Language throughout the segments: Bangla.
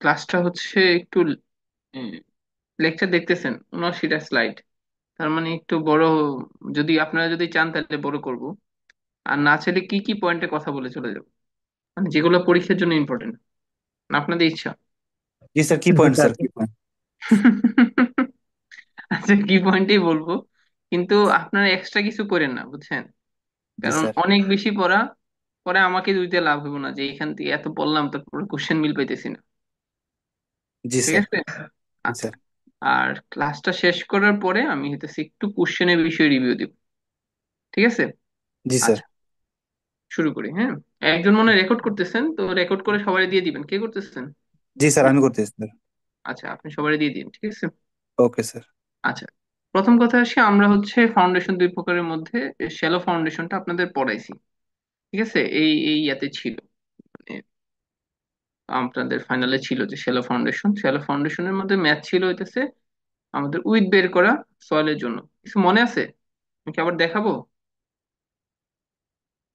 ক্লাসটা হচ্ছে একটু লেকচার দেখতেছেন 79টা স্লাইড। তার মানে একটু বড়, যদি আপনারা যদি চান তাহলে বড় করব। আর না চাইলে কি কি পয়েন্টে কথা বলে চলে যাব, মানে যেগুলো পরীক্ষার জন্য ইম্পর্টেন্ট, আপনাদের ইচ্ছা। জি স্যার, কি জি পয়েন্ট স্যার। স্যার, কি পয়েন্ট? আচ্ছা, কি পয়েন্টই বলবো, কিন্তু আপনারা এক্সট্রা কিছু করেন না, বুঝছেন? জি কারণ স্যার। অনেক বেশি পড়া পরে আমাকে দুইতে লাভ হইব না, যে এখান থেকে এত পড়লাম তারপর কোশ্চেন মিল পাইতেছি না। জি ঠিক স্যার। আছে। জি আচ্ছা। স্যার। আর ক্লাসটা শেষ করার পরে আমি হইতেছি একটু কোশ্চেনের বিষয়ে রিভিউ দিব। ঠিক আছে। জি স্যার। আচ্ছা, শুরু করি। হ্যাঁ, একজন মনে রেকর্ড করতেছেন, তো রেকর্ড করে সবাই দিয়ে দিবেন, কে করতেছেন? জি স্যার, আমি করতেছি স্যার। আচ্ছা, আপনি সবাই দিয়ে দিন, ঠিক আছে। Okay sir. আচ্ছা, প্রথম কথা আসি, আমরা হচ্ছে ফাউন্ডেশন দুই প্রকারের মধ্যে শ্যালো ফাউন্ডেশনটা আপনাদের পড়াইছি। ঠিক আছে, এই এই ইয়াতে ছিল, মানে আপনাদের ফাইনালে ছিল যে শ্যালো ফাউন্ডেশন। শ্যালো ফাউন্ডেশনের মধ্যে ম্যাথ ছিল হইতেছে আমাদের উইথ বের করা সয়েলের জন্য। কিছু মনে আছে? আমি কি আবার দেখাবো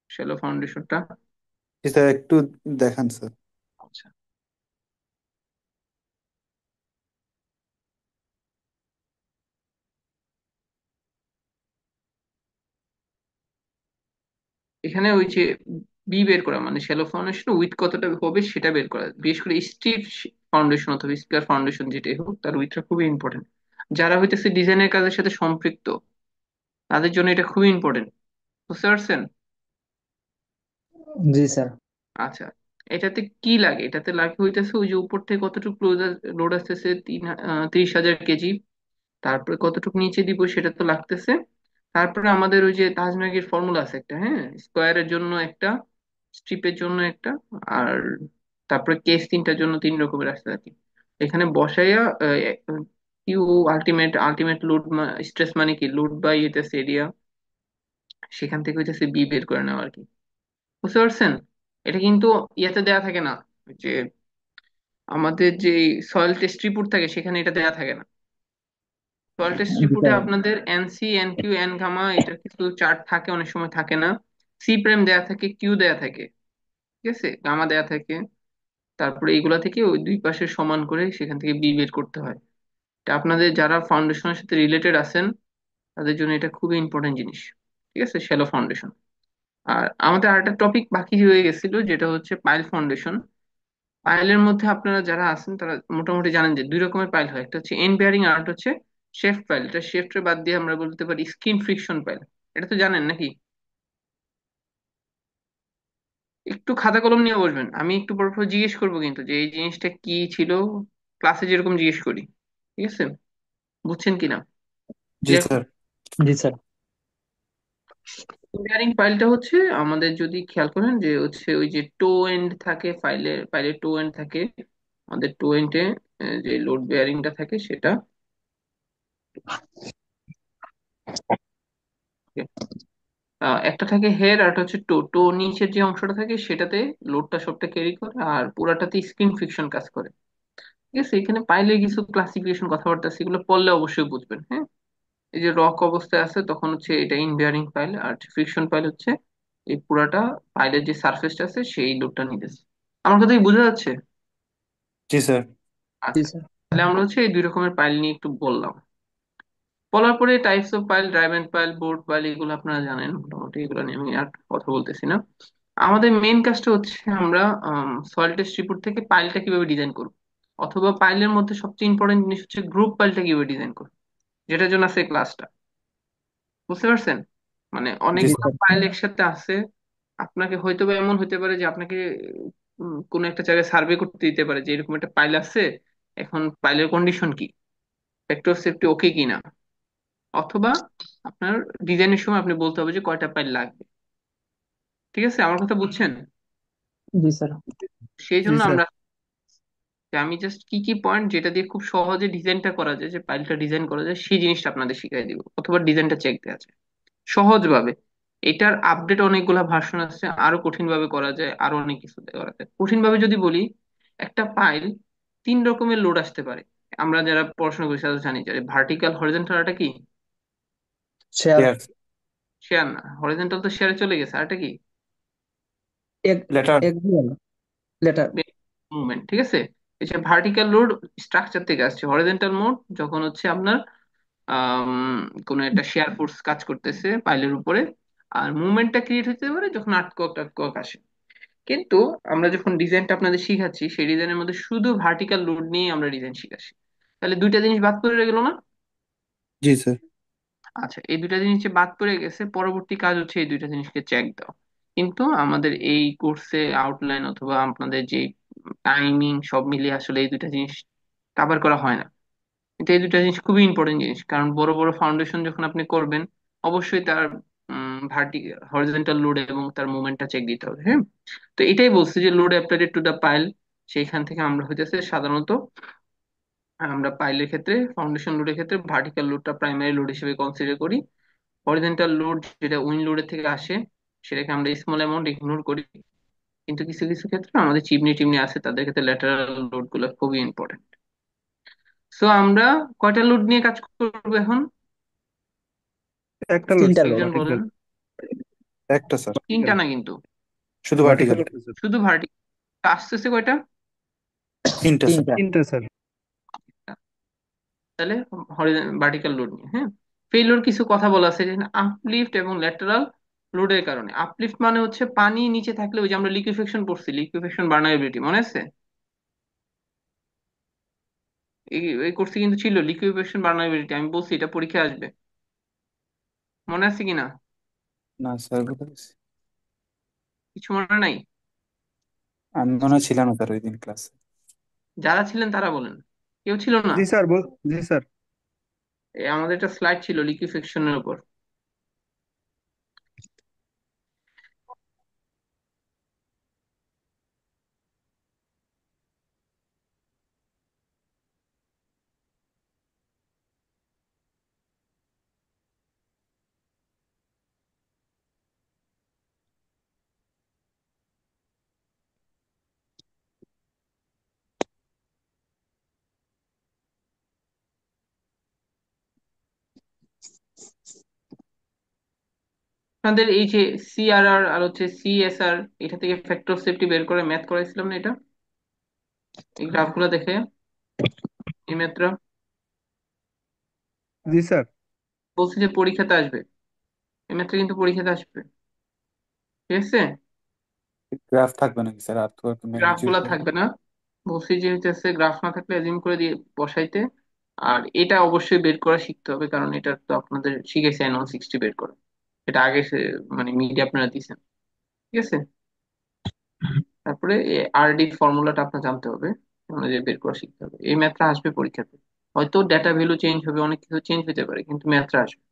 শ্যালো ফাউন্ডেশনটা? জি স্যার, একটু দেখান স্যার। আচ্ছা, এখানে ওই যে বি বের করা, মানে শ্যালো ফাউন্ডেশন উইথ কতটা হবে সেটা বের করা, বিশেষ করে স্টিফ ফাউন্ডেশন অথবা স্কয়ার ফাউন্ডেশন যেটাই হোক, তার উইথটা খুবই ইম্পর্টেন্ট। যারা হইতেছে ডিজাইনের কাজের সাথে সম্পৃক্ত তাদের জন্য এটা খুবই ইম্পর্টেন্ট। বুঝতে পারছেন? জি স্যার। আচ্ছা, এটাতে কি লাগে? এটাতে লাগে হইতেছে ওই যে উপর থেকে কতটুকু লোড আসতেছে, 30,000 কেজি। তারপরে কতটুকু নিচে দিব সেটা তো লাগতেছে। তারপরে আমাদের ওই যে তাজ ম্যাগির ফর্মুলা আছে একটা, হ্যাঁ, স্কোয়ারের জন্য একটা, স্ট্রিপের জন্য একটা, আর তারপরে কেস তিনটার জন্য তিন রকমের আসতে থাকে। এখানে বসাইয়া Q ultimate ultimate load, stress মানে কি, লোড বাই হইতেছে এরিয়া, সেখান থেকে হইতেছে বি বের করে নেওয়া আর কি। বুঝতে পারছেন? এটা কিন্তু ইয়াতে দেয়া থাকে না, ওই যে আমাদের যে সয়েল টেস্ট রিপোর্ট থাকে সেখানে এটা দেয়া থাকে না। সয়েল টেস্ট জি রিপোর্টে স্যার। আপনাদের Nc, N Q, N gamma, এটা কিছু চার্ট থাকে, অনেক সময় থাকে না। সি প্রাইম দেয়া থাকে, কিউ দেয়া থাকে, ঠিক আছে, গামা দেয়া থাকে। তারপরে এইগুলা থেকে ওই দুই পাশে সমান করে সেখান থেকে বি বের করতে হয়। এটা আপনাদের যারা ফাউন্ডেশনের সাথে রিলেটেড আছেন তাদের জন্য এটা খুবই ইম্পর্টেন্ট জিনিস। ঠিক আছে, শ্যালো ফাউন্ডেশন। আর আমাদের আরেকটা টপিক বাকি রয়ে গেছিল, যেটা হচ্ছে পাইল ফাউন্ডেশন। পাইলের মধ্যে আপনারা যারা আছেন তারা মোটামুটি জানেন যে দুই রকমের পাইল হয়, একটা হচ্ছে এন্ড বেয়ারিং আর একটা হচ্ছে শেফট পাইল। এটা শেফটের বাদ দিয়ে আমরা বলতে পারি স্কিন ফ্রিকশন পাইল। এটা তো জানেন নাকি? একটু খাতা কলম নিয়ে বসবেন, আমি একটু পর পর জিজ্ঞেস করবো কিন্তু যে এই জিনিসটা কি ছিল, ক্লাসে যেরকম জিজ্ঞেস করি। ঠিক আছে, বুঝছেন কিনা? জি ক্লিয়ার? স্যার। জি স্যার। বেয়ারিং ফাইলটা হচ্ছে আমাদের, যদি খেয়াল করেন যে হচ্ছে ওই যে টো এন্ড থাকে, ফাইলের টো এন্ড থাকে। আমাদের টো এন্ডে যে লোড বেয়ারিংটা থাকে সেটা, একটা থাকে হেড আর একটা হচ্ছে টো। টো নিচের যে অংশটা থাকে সেটাতে লোডটা সবটা ক্যারি করে, আর পুরাটাতে স্কিন ফ্রিকশন কাজ করে। ঠিক আছে, এখানে পাইলে কিছু ক্লাসিফিকেশন কথাবার্তা আছে, এগুলো পড়লে অবশ্যই বুঝবেন। হ্যাঁ, এই যে রক অবস্থায় আছে তখন হচ্ছে এটা ইনবিয়ারিং পাইল, আর ফ্রিকশন পাইল হচ্ছে এই পুরাটা পাইলের যে সারফেসটা আছে সেই লোডটা নিতেছে। আমার কথা কি বোঝা যাচ্ছে? জি স্যার। জি আচ্ছা, স্যার। তাহলে আমরা হচ্ছে এই দুই রকমের পাইল নিয়ে একটু বললাম। বলার পরে types of pile, drive and pile, bored pile, এগুলো আপনারা জানেন মোটামুটি, এগুলো নিয়ে আমি আর কথা বলতেছি না। আমাদের মেইন কাজটা হচ্ছে আমরা সয়েল টেস্ট রিপোর্ট থেকে পাইলটা কিভাবে ডিজাইন করব, অথবা পাইলের মধ্যে সবচেয়ে ইম্পর্টেন্ট জিনিস হচ্ছে গ্রুপ পাইলটা কিভাবে ডিজাইন করব, যেটার জন্য আছে ক্লাসটা। বুঝতে পারছেন? মানে জি জি অনেকগুলো স্যার। স্যার। ফাইল একসাথে আছে। আপনাকে হয়তো বা এমন হতে পারে যে আপনাকে কোনো একটা জায়গায় সার্ভে করতে দিতে পারে যে এরকম একটা পাইল আছে, এখন পাইলের কন্ডিশন কি, ফ্যাক্টর সেফটি ওকে কিনা। অথবা আপনার ডিজাইনের সময় আপনি বলতে হবে যে কয়টা পাইল লাগবে। ঠিক আছে, আমার কথা বুঝছেন? জি স্যার। সেই জি জন্য স্যার। আমরা, যে আমি জাস্ট কি কি পয়েন্ট যেটা দিয়ে খুব সহজে ডিজাইনটা করা যায়, যে পাইলটা ডিজাইন করা যায়, সেই জিনিসটা আপনাদের শিখিয়ে দিব, অথবা ডিজাইনটা চেক দেওয়া যায় সহজ ভাবে। এটার আপডেট অনেকগুলা ভার্সন আছে, আরো কঠিন ভাবে করা যায়, আরো অনেক কিছু করা যায়। কঠিন ভাবে যদি বলি, একটা পাইল তিন রকমের লোড আসতে পারে। আমরা যারা পড়াশোনা করি তারা জানি যে ভার্টিক্যাল, হরিজন্টাল, এটা কি শেয়ার। শেয়ার। শেয়ার না, হরিজন্টাল তো শেয়ারে চলে গেছে, আরটা কি এক লেটার। এক লেটার। মুভমেন্ট। ঠিক আছে, এই যে ভার্টিক্যাল লোড স্ট্রাকচার থেকে আসছে, হরিজন্টাল মোড যখন হচ্ছে আপনার কোনো একটা শেয়ার ফোর্স কাজ করতেছে পাইলের উপরে, আর মুভমেন্টটা ক্রিয়েট হতে পারে যখন আর্থকুয়াক টার্থকুয়াক আসে। কিন্তু আমরা যখন ডিজাইনটা আপনাদের শিখাচ্ছি, সেই ডিজাইনের মধ্যে শুধু ভার্টিক্যাল লোড নিয়ে আমরা ডিজাইন শিখাচ্ছি। তাহলে দুইটা জিনিস বাদ পড়ে গেল না? জি স্যার। আচ্ছা, এই দুইটা জিনিস যে বাদ পড়ে গেছে, পরবর্তী কাজ হচ্ছে এই দুইটা জিনিসকে চেক দাও। কিন্তু আমাদের এই কোর্সে আউটলাইন অথবা আপনাদের যে টাইমিং সব মিলিয়ে আসলে এই দুইটা জিনিস কভার করা হয় না। কিন্তু এই দুইটা জিনিস খুবই ইম্পর্টেন্ট জিনিস, কারণ বড় বড় ফাউন্ডেশন যখন আপনি করবেন, অবশ্যই তার ভার্টি হরিজন্টাল লোড এবং তার মুভমেন্টটা চেক দিতে হবে। হ্যাঁ, তো এটাই বলছি যে load applied to the pile, সেইখান থেকে আমরা হইতেছে সাধারণত আমরা পাইলের ক্ষেত্রে, ফাউন্ডেশন লোডের ক্ষেত্রে ভার্টিক্যাল লোডটা প্রাইমারি লোড হিসেবে কনসিডার করি। হরিজন্টাল লোড যেটা উইন্ড লোডের থেকে আসে, সেটাকে আমরা স্মল অ্যামাউন্ট ইগনোর করি। কিন্তু কিছু কিছু ক্ষেত্রে আমাদের চিমনি টিমনি আছে, তাদের ক্ষেত্রে ল্যাটারাল লোড গুলো খুবই ইম্পর্টেন্ট। সো আমরা কয়টা লোড নিয়ে কাজ করবো এখন? একটা লোড তিনটা স্যার, লোড। একজন ভার্টিক্যাল। বলেন। একটা স্যার, তিনটা না কিন্তু, শুধু ভার্টিক্যাল। ভার্টিক্যাল। শুধু ভার্টিক্যাল। আসতেছে কয়টা? তিনটা স্যার। তিনটা। তিনটা স্যার। তাহলে ভার্টিক্যাল লোড নিয়ে, হ্যাঁ, ফেইলোর কিছু কথা বলা আছে যে আপলিফট এবং ল্যাটারাল লোডের কারণে। আপলিফট মানে হচ্ছে পানি নিচে থাকলে, ওই যে আমরা লিকুইফেকশন পড়ছি, লিকুইফেকশন বার্নাবিলিটি মনে আছে? এই কোর্সে কিন্তু ছিল লিকুইফেকশন বার্নাবিলিটি, আমি বলছি এটা পরীক্ষায় আসবে, মনে আছে কিনা? না স্যার, ভুলে গেছি। কিছু মনে নাই? আমি মনে হয় ছিলাম না স্যার ওই দিন ক্লাসে। যারা ছিলেন তারা বলেন, কেউ ছিল না? জি স্যার, জি স্যার। আমাদের একটা স্লাইড ছিল লিকুইফেকশনের উপর। আপনাদের এই যে সিআরআর আর হচ্ছে সিএসআর, এটা থেকে ফ্যাক্টর অফ সেফটি বের করে ম্যাথ করাইছিলাম না এটা, এই গ্রাফগুলো দেখে, এই ম্যাথটা জি স্যার। বলছি যে পরীক্ষাতে আসবে, এই ম্যাথটা কিন্তু পরীক্ষাতে আসবে, ঠিক আছে? গ্রাফ থাকবে নাকি স্যার? আর তো একটু গ্রাফ ম্যাগনিটিউড। গুলা থাকবে না, বলছি যে হচ্ছে গ্রাফ না থাকলে অ্যাজিউম করে দিয়ে বসাইতে। আর এটা অবশ্যই বের করা শিখতে হবে, কারণ এটা তো আপনাদের শিখেছে N160 বের করা, এটা আগে মানে মিডিয়া আপনারা দিয়েছেন, ঠিক আছে? তারপরে আরডি ফর্মুলাটা আপনার জানতে হবে, অনুযায়ী বের করা শিখতে হবে। এই ম্যাথটা আসবে পরীক্ষাতে, হয়তো ডেটা ভ্যালু চেঞ্জ হবে, অনেক কিছু চেঞ্জ হতে পারে, কিন্তু ম্যাথটা আসবে।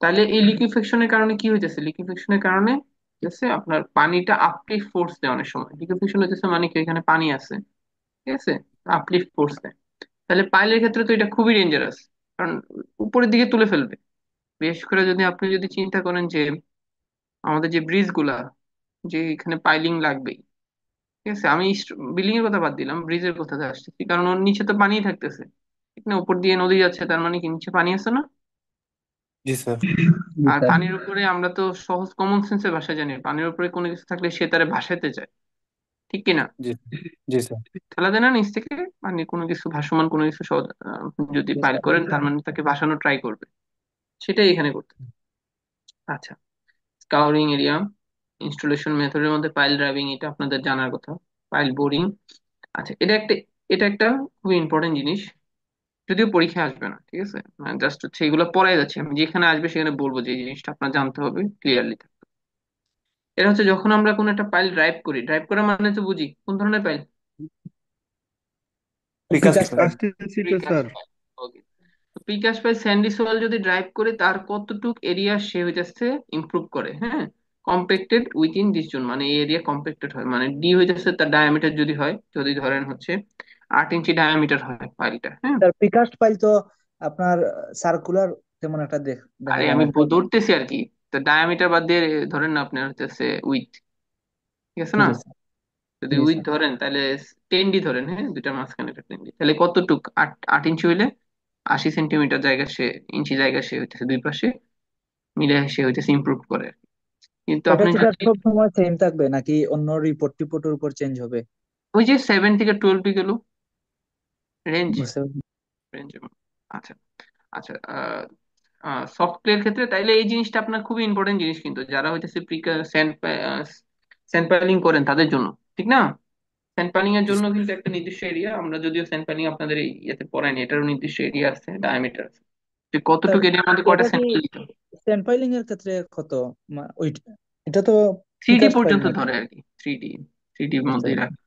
তাহলে এই লিকুইফেকশনের কারণে কি হইতেছে? লিকুইফেকশনের কারণে হচ্ছে আপনার পানিটা আপলিফ্ট ফোর্স দেয় অনেক সময়। লিকুইফেকশন হইতেছে মানে কি, এখানে পানি আছে, ঠিক আছে, আপলিফ্ট ফোর্স দেয়। তাহলে পাইলের ক্ষেত্রে তো এটা খুবই ডেঞ্জারাস, কারণ উপরের দিকে তুলে ফেলবে। বিশেষ করে যদি আপনি যদি চিন্তা করেন যে আমাদের যে ব্রিজ গুলা, যে এখানে পাইলিং লাগবেই, ঠিক আছে, আমি বিল্ডিং এর কথা বাদ দিলাম, ব্রিজের কথাতে আসতেছি, কারণ ওর নিচে তো পানিই থাকতেছে, ঠিক না? উপর দিয়ে নদী যাচ্ছে, তার মানে কি নিচে পানি আছে না? জি স্যার। জি আর স্যার। পানির উপরে আমরা তো সহজ কমন সেন্সের ভাষা জানি, পানির উপরে কোনো কিছু থাকলে সে তারে ভাসাতে চায়, ঠিক কিনা? জি। জি স্যার। ঠেলা দেয় না নিচ থেকে, মানে কোনো কিছু ভাসমান কোনো কিছু যদি জি পাইল স্যার। করেন, তার মানে তাকে ভাসানো ট্রাই করবে, সেটাই এখানে করতে। আচ্ছা, স্কাউরিং এরিয়া, ইনস্টলেশন মেথডের মধ্যে পাইল ড্রাইভিং, এটা আপনাদের জানার কথা। পাইল বোরিং, আচ্ছা, এটা একটা খুবই ইম্পর্টেন্ট জিনিস, যদিও পরীক্ষায় আসবে না, ঠিক আছে, জাস্ট হচ্ছে এগুলো পড়াই যাচ্ছে, আমি যেখানে আসবে সেখানে বলবো যে এই জিনিসটা আপনার জানতে হবে ক্লিয়ারলি। এটা হচ্ছে যখন আমরা কোনো একটা পাইল ড্রাইভ করি, ড্রাইভ করা মানে তো বুঝি কোন ধরনের pile, precast precast file. File. আসতেছি তো precast sir. Pile. Okay, precast pile sandy soil যদি ড্রাইভ করে, তার কতটুক এরিয়া সে হইতেছে ইমপ্রুভ করে, হ্যাঁ, কম্পেক্টেড উইথিন দিস জোন, মানে এই এরিয়া কম্পেক্টেড হয়, মানে ডি হইতেছে তার ডায়ামিটার, যদি হয়, যদি ধরেন হচ্ছে 8 ইঞ্চি ডায়ামিটার হয় পাইলটা, হ্যাঁ। স্যার প্রিকাস্ট ফাইল তো আপনার সার্কুলার তেমন একটা দেখা আরে যায় আমি না। ধরতেছি আর কি, তো ডায়ামিটার বাদ দিয়ে ধরেন না আপনার হচ্ছে উইথ, ঠিক আছে না? জি স্যার। যদি জি উইথ স্যার। ধরেন তাহলে 10D ধরেন, হ্যাঁ, দুটার মাঝখানে একটা 10D, তাহলে কতটুক, 8 ইঞ্চি হইলে 80 সেন্টিমিটার জায়গা সে, ইঞ্চি জায়গা সে হইতেছে দুই পাশে মিলে সে হইতেছে ইমপ্রুভ করে আর কি। কিন্তু এটা আপনি কি স্যার যদি, সব সময় সেম থাকবে নাকি অন্য রিপোর্ট টিপোর্টের উপর চেঞ্জ হবে? ওই যে 7 থেকে 12 গেল রেঞ্জ। বুঝতে পারছি। রেঞ্জ। আচ্ছা। আচ্ছা। সফটওয়্যার ক্ষেত্রে তাইলে এই জিনিসটা আপনার খুবই ইম্পর্টেন্ট জিনিস, কিন্তু যারা হইতেছে স্যান্ড পাইলিং করেন তাদের জন্য, ঠিক না? স্যান্ড পাইলিং এর জি জন্য স্যার। কিন্তু একটা নির্দিষ্ট এরিয়া, আমরা যদিও স্যান্ড পাইলিং আপনাদের এই ইয়েতে পড়াইনি, এটারও নির্দিষ্ট এরিয়া আছে, ডায়ামিটার আছে, যে স্যার, কতটুকু এরিয়ার মধ্যে কয়টা এটা কি স্যান্ড পাইল দিতে হবে। স্ট্যান্ড ফাইলিং এর ক্ষেত্রে কত? ওই, এটা তো 3D প্রিকাস্ট ফাইল পর্যন্ত নাকি? ধরে আর কি, থ্রি ডির বুঝতে মধ্যেই পারছি। রাখে।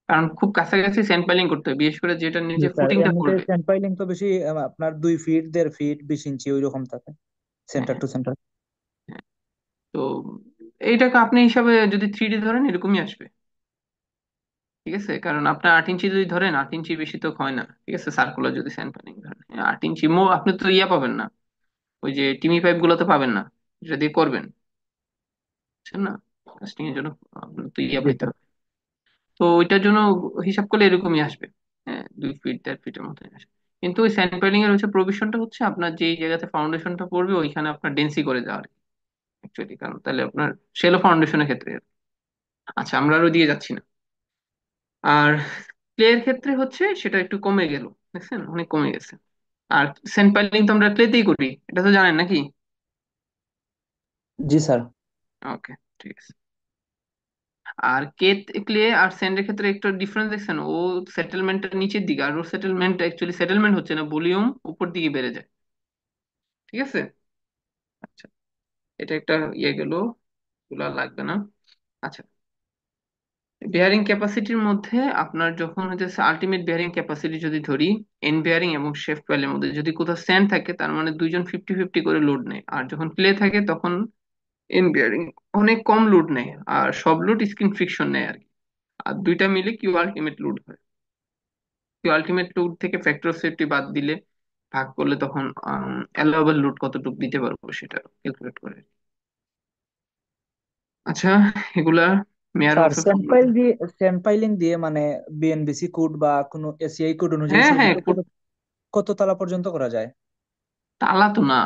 কারণ খুব কাছাকাছি স্যান্ড পাইলিং করতে হবে, বিশেষ করে যেটা জি নিচে স্যার, ফুটিংটা এমনিতে পড়বে। স্ট্যান্ড ফাইলিং তো বেশি আপনার 2 ফিট 1.5 ফিট 20 ইঞ্চি ওই রকম থাকে, সেন্টার হ্যাঁ। To centre. হ্যাঁ। তো এইটাকে আপনি হিসাবে যদি 3D ধরেন এরকমই আসবে। ঠিক আছে, কারণ আপনার 8 ইঞ্চি যদি ধরেন, 8 ইঞ্চি বেশি তো হয় না, ঠিক আছে, সার্কুলার যদি স্যান্ড প্যানিং ধরেন, 8 ইঞ্চি আপনি তো ইয়া পাবেন না, ওই যে টিমি পাইপ গুলো তো পাবেন না যেটা দিয়ে করবেন, বুঝছেন না? কাস্টিং এর জন্য আপনার তো ইয়া জি পাইতে স্যার। হবে। তো ওইটার জন্য হিসাব করলে এরকমই আসবে। হ্যাঁ, 2 ফিট 1.5 ফিটের মতো আসবে। কিন্তু ওই স্যান্ড প্যানিং এর হচ্ছে প্রভিশনটা হচ্ছে আপনার যেই জায়গাতে ফাউন্ডেশনটা পড়বে ওইখানে আপনার ডেন্সি করে দেওয়া অ্যাকচুয়ালি, কারণ তাহলে আপনার শেলো ফাউন্ডেশনের ক্ষেত্রে। আচ্ছা, আমরা আরো দিয়ে যাচ্ছি না। আর ক্লের ক্ষেত্রে হচ্ছে সেটা একটু কমে গেল, দেখছেন অনেক কমে গেছে। আর স্যান্ড পাইলিং তো আমরা ক্লেতেই করি, এটা তো জানেন নাকি? জি স্যার। ওকে, ঠিক আছে। আর ক্লে আর স্যান্ডের ক্ষেত্রে একটু ডিফারেন্স দেখছেন, ও সেটেলমেন্টের নিচের দিকে, আর ওর সেটেলমেন্ট অ্যাকচুয়ালি সেটেলমেন্ট হচ্ছে না, ভলিউম উপর দিকে বেড়ে যায়। ঠিক আছে। আচ্ছা, এটা একটা ইয়ে গেল, এগুলো আর লাগবে না। আচ্ছা, বেয়ারিং ক্যাপাসিটির মধ্যে আপনার যখন হচ্ছে আলটিমেট বেয়ারিং ক্যাপাসিটি যদি ধরি, এন বেয়ারিং এবং শেফট কয়েলের মধ্যে যদি কোথাও স্যান্ড থাকে তার মানে দুইজন 50-50 করে লোড নেয়, আর যখন ক্লে থাকে তখন এন বিয়ারিং অনেক কম লোড নেয়, আর সব লোড স্ক্রিন ফ্রিকশন নেয় আর কি। আর দুইটা মিলে কিউ আলটিমেট লোড হয়। কিউ আলটিমেট লোড থেকে ফ্যাক্টর অফ সেফটি বাদ দিলে, ভাগ করলে তখন অ্যালাউয়েবল লোড কতটুকু দিতে পারবো সেটা ক্যালকুলেট করে। আচ্ছা, এগুলা মেয়ার স্যার, অফ স্যাম্পাইলিং দিয়ে মানে বিএনবিসি কোড বা কোনো এসিআই কোড অনুযায়ী হ্যাঁ হ্যাঁ, সর্বোচ্চ কত কত তালা পর্যন্ত করা যায়? তালা তো না,